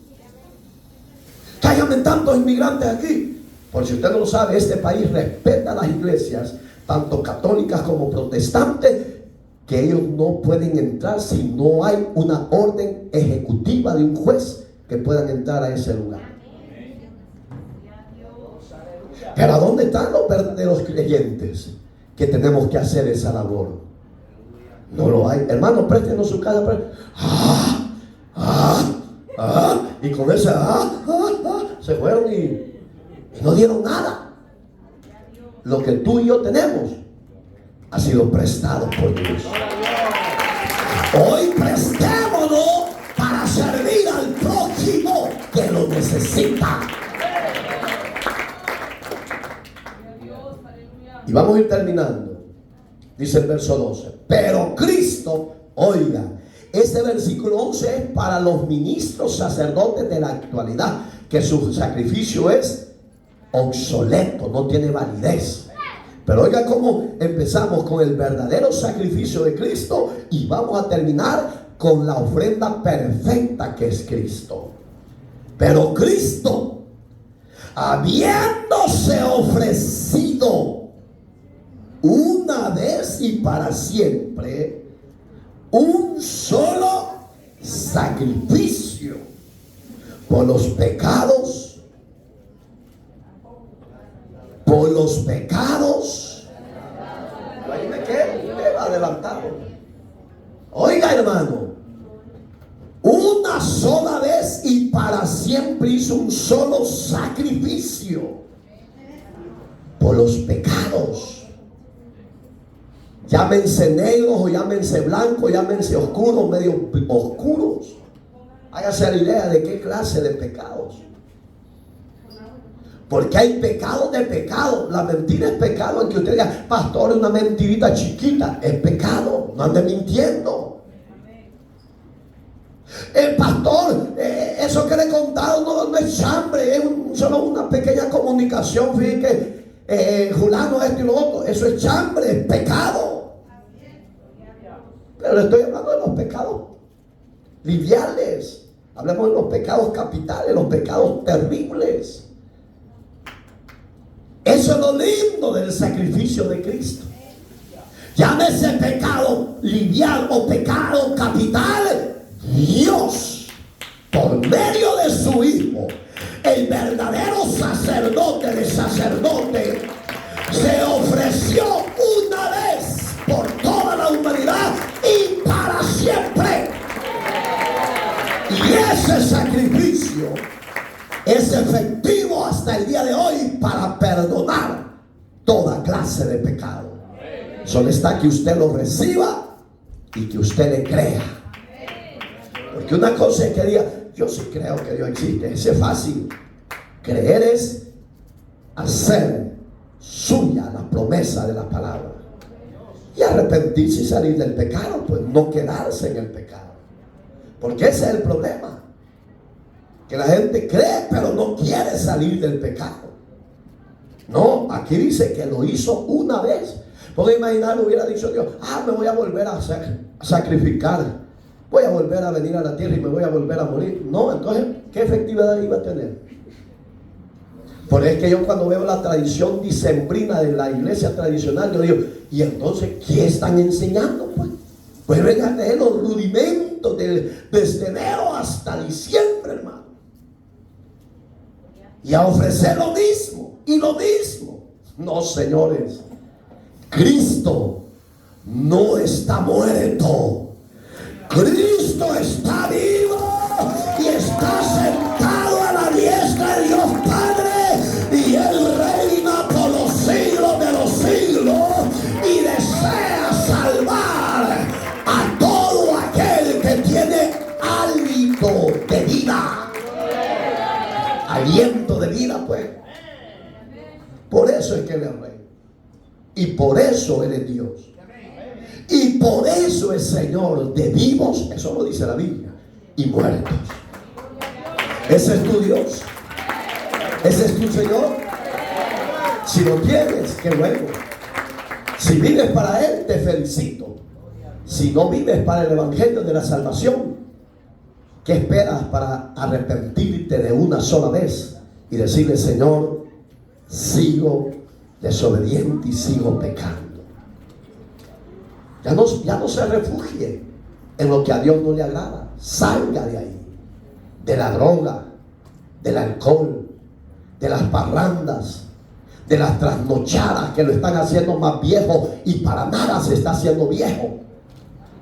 Cállame tantos inmigrantes aquí. Por si usted no lo sabe, este país respeta las iglesias, tanto católicas como protestantes, que ellos no pueden entrar si no hay una orden ejecutiva de un juez que puedan entrar a ese lugar. Pero ¿a dónde están los verdaderos creyentes que tenemos que hacer esa labor? No lo hay. Hermanos, préstenos su casa. Y con ese se fueron y no dieron nada. Lo que tú y yo tenemos ha sido prestado por Dios. Hoy prestémonos para servir al prójimo que lo necesita. Y vamos a ir terminando. Dice el verso 12. Pero Cristo, oiga, este versículo 11 es para los ministros sacerdotes de la actualidad, que su sacrificio es obsoleto, no tiene validez. Pero oiga cómo empezamos con el verdadero sacrificio de Cristo y vamos a terminar con la ofrenda perfecta que es Cristo. Pero Cristo, habiéndose ofrecido una vez y para siempre un solo sacrificio por los pecados, ahí me quedo, me va adelantado. Oiga, hermano, una sola vez y para siempre hizo un solo sacrificio por los pecados. Llámense negros o llámense blancos, llámense oscuros, medio oscuros. Hágase la idea de qué clase de pecados. Porque hay pecados de pecado. La mentira es pecado. En que usted diga, pastor, es una mentirita chiquita, es pecado. No ande mintiendo. El pastor, eso que le he contado no es chambre, es solo una pequeña comunicación. Fíjate que fulano esto y lo otro, eso es chambre, es pecado. Pero le estoy hablando de los pecados liviales. Hablemos de los pecados capitales, los pecados terribles. Eso es lo lindo del sacrificio de Cristo. Llámese pecado livial o pecado capital. Dios, por medio de su Hijo, el verdadero sacerdote de sacerdotes, se ofreció una vez por toda la humanidad y para siempre. Y ese sacrificio es efectivo hasta el día de hoy para perdonar toda clase de pecado. Solo está que usted lo reciba y que usted le crea. Porque una cosa es que diga, yo sí creo que Dios existe. Eso es fácil. Creer es hacer suya la promesa de la palabra. Y arrepentirse y salir del pecado, pues no quedarse en el pecado. Porque ese es el problema. Que la gente cree pero no quiere salir del pecado. No, aquí dice que lo hizo una vez. Porque imaginar, hubiera dicho Dios, me voy a volver a sacrificar. Voy a volver a venir a la tierra y me voy a volver a morir. No, entonces, ¿qué efectividad iba a tener? Por eso es que yo cuando veo la tradición dicembrina de la iglesia tradicional, yo digo, ¿y entonces qué están enseñando? Pues vengan a leer los rudimentos desde enero hasta diciembre, hermano. Y a ofrecer lo mismo y lo mismo. No, señores. Cristo no está muerto. Cristo está vivo y está sentado a la diestra de Dios Padre, y Él reina por los siglos de los siglos y desea salvar a todo aquel que tiene hálito de vida. Aliento de vida, pues. Por eso es que Él es rey. Y por eso Él es Dios. Y por eso es Señor de vivos, eso lo dice la Biblia, y muertos. Ese es tu Dios. Ese es tu Señor. Si lo tienes, qué bueno. Si vives para Él, te felicito. Si no vives para el Evangelio de la salvación, ¿qué esperas para arrepentirte de una sola vez y decirle, Señor, sigo desobediente y sigo pecando? Ya no se refugie en lo que a Dios no le agrada. Salga de ahí, de la droga, del alcohol, de las parrandas, de las trasnochadas que lo están haciendo más viejo, y para nada se está haciendo viejo.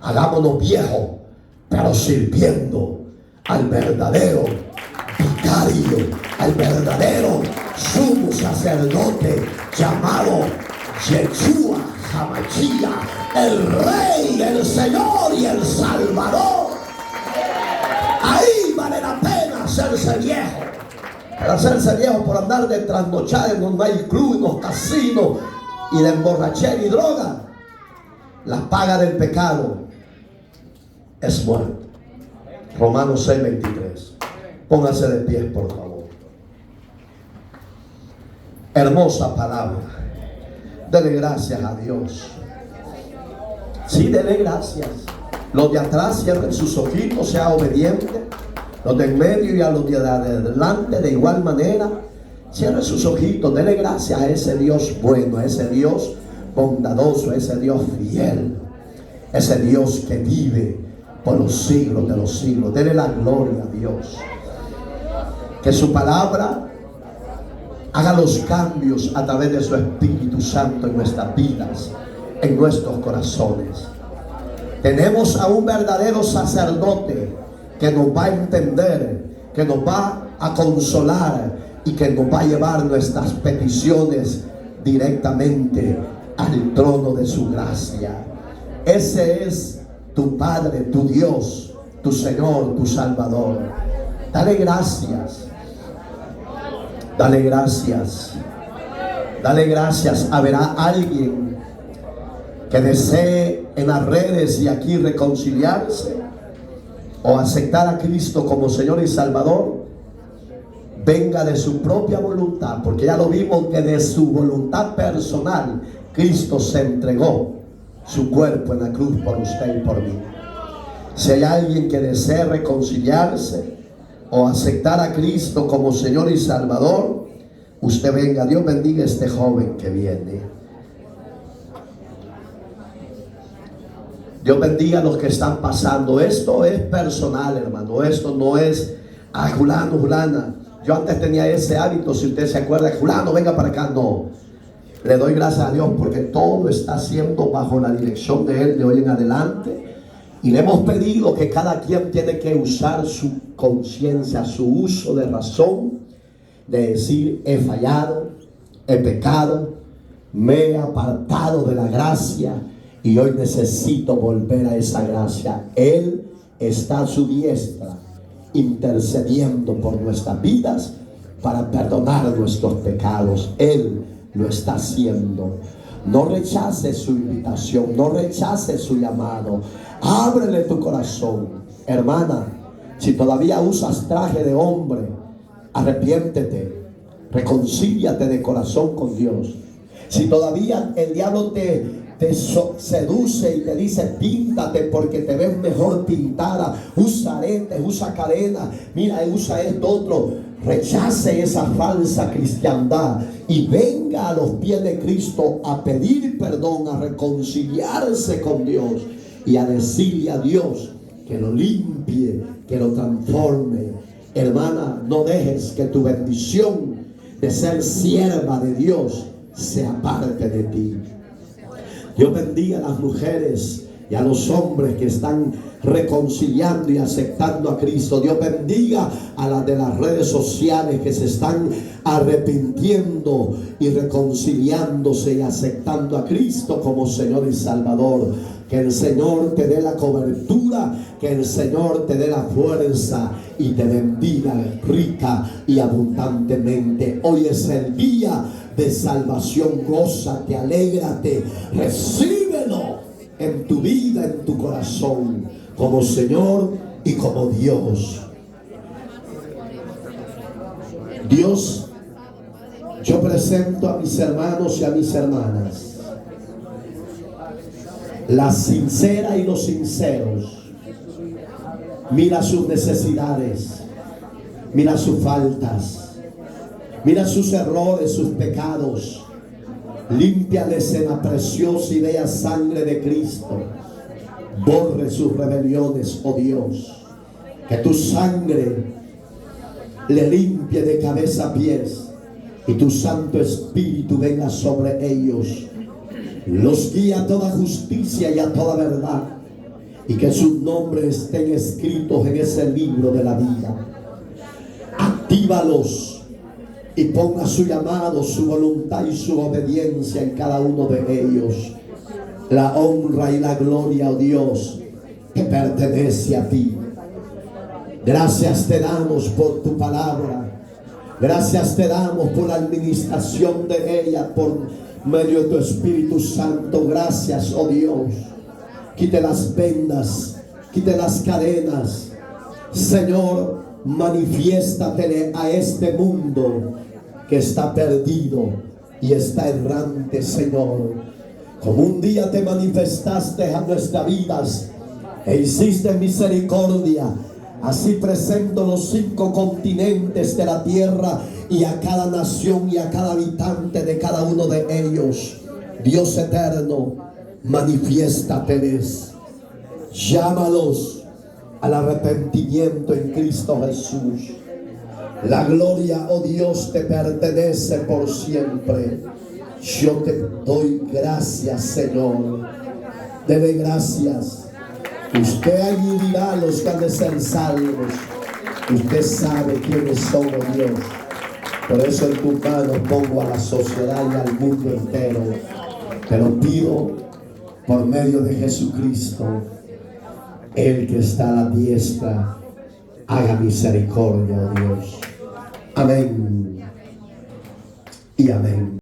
Hagámonos viejos, pero sirviendo al verdadero vicario, al verdadero sumo sacerdote llamado Yeshua HaMashiach, el Rey, el Señor y el Salvador. Ahí vale la pena hacerse viejo. Pero hacerse viejo por andar de trasnochar en los nightclubs, en los casinos y de emborrachera y droga, la paga del pecado es muerte. Romanos 6:23. Póngase de pie, por favor. Hermosa palabra. Dele gracias a Dios. Sí, dele gracias. Los de atrás cierren sus ojitos, sea obediente. Los de en medio y a los de adelante de igual manera. Cierre sus ojitos. Dele gracias a ese Dios bueno, a ese Dios bondadoso, a ese Dios fiel, ese Dios que vive por los siglos de los siglos. Dele la gloria a Dios. Que su palabra haga los cambios a través de su Espíritu Santo en nuestras vidas, en nuestros corazones. Tenemos a un verdadero sacerdote que nos va a entender, que nos va a consolar y que nos va a llevar nuestras peticiones directamente al trono de su gracia. Ese es tu Padre, tu Dios, tu Señor, tu Salvador. Dale gracias. Dale gracias. Dale gracias. Habrá alguien que desee en las redes y aquí reconciliarse o aceptar a Cristo como Señor y Salvador. Venga de su propia voluntad, porque ya lo vimos que de su voluntad personal Cristo se entregó su cuerpo en la cruz por usted y por mí. Si hay alguien que desee reconciliarse o aceptar a Cristo como Señor y Salvador, usted venga. Dios bendiga a este joven que viene. Dios bendiga a los que están pasando. Esto es personal, hermano. Esto no es a fulano, fulana. Yo antes tenía ese hábito, si usted se acuerda, fulano, venga para acá. No. Le doy gracias a Dios porque todo está siendo bajo la dirección de Él de hoy en adelante. Y le hemos pedido que cada quien tiene que usar su conciencia, su uso de razón, de decir, he fallado, he pecado, me he apartado de la gracia, Y hoy necesito volver a esa gracia. Él está a su diestra, intercediendo por nuestras vidas para perdonar nuestros pecados. Él lo está haciendo. No rechaces su invitación, no rechaces su llamado. Ábrele tu corazón. Hermana, si todavía usas traje de hombre, arrepiéntete, reconcíliate de corazón con Dios. Si todavía el diablo te seduce y te dice píntate porque te ves mejor pintada, usa aretes, usa cadena, mira, usa esto otro, rechace esa falsa cristiandad y venga a los pies de Cristo a pedir perdón, a reconciliarse con Dios y a decirle a Dios que lo limpie, que lo transforme. Hermana, no dejes que tu bendición de ser sierva de Dios sea parte de ti. Dios bendiga a las mujeres y a los hombres que están reconciliando y aceptando a Cristo. Dios bendiga a las de las redes sociales que se están arrepintiendo y reconciliándose y aceptando a Cristo como Señor y Salvador. Que el Señor te dé la cobertura, que el Señor te dé la fuerza y te bendiga rica y abundantemente. Hoy es el día de salvación. Gózate, alégrate, recíbelo en tu vida, en tu corazón, como Señor y como Dios. Dios, yo presento a mis hermanos y a mis hermanas, la sincera y los sinceros. Mira sus necesidades, mira sus faltas, mira sus errores, sus pecados. Límpiales en la preciosa y bella sangre de Cristo. Borre sus rebeliones, oh Dios. Que tu sangre le limpie de cabeza a pies y tu Santo Espíritu venga sobre ellos. Los guía a toda justicia y a toda verdad, y que sus nombres estén escritos en ese libro de la vida. Actívalos y ponga su llamado, su voluntad y su obediencia en cada uno de ellos. La honra y la gloria, oh Dios, que pertenece a ti. Gracias te damos por tu palabra. Gracias te damos por la administración de ella, por medio de tu Espíritu Santo. Gracias, oh Dios. Quite las vendas, quite las cadenas. Señor, manifiéstate a este mundo que está perdido y está errante, Señor. Como un día te manifestaste a nuestras vidas e hiciste misericordia, así presento los 5 continentes de la tierra y a cada nación y a cada habitante de cada uno de ellos. Dios eterno, manifiéstateles, llámalos al arrepentimiento en Cristo Jesús. La gloria, oh Dios, te pertenece por siempre. Yo te doy gracias, Señor. Dele gracias. Usted allí dirá los que han de ser salvos. Usted sabe quiénes son, oh Dios. Por eso en tus manos pongo a la sociedad y al mundo entero. Te lo pido por medio de Jesucristo, el que está a la diestra. Haga misericordia, oh Dios. Amén y amén.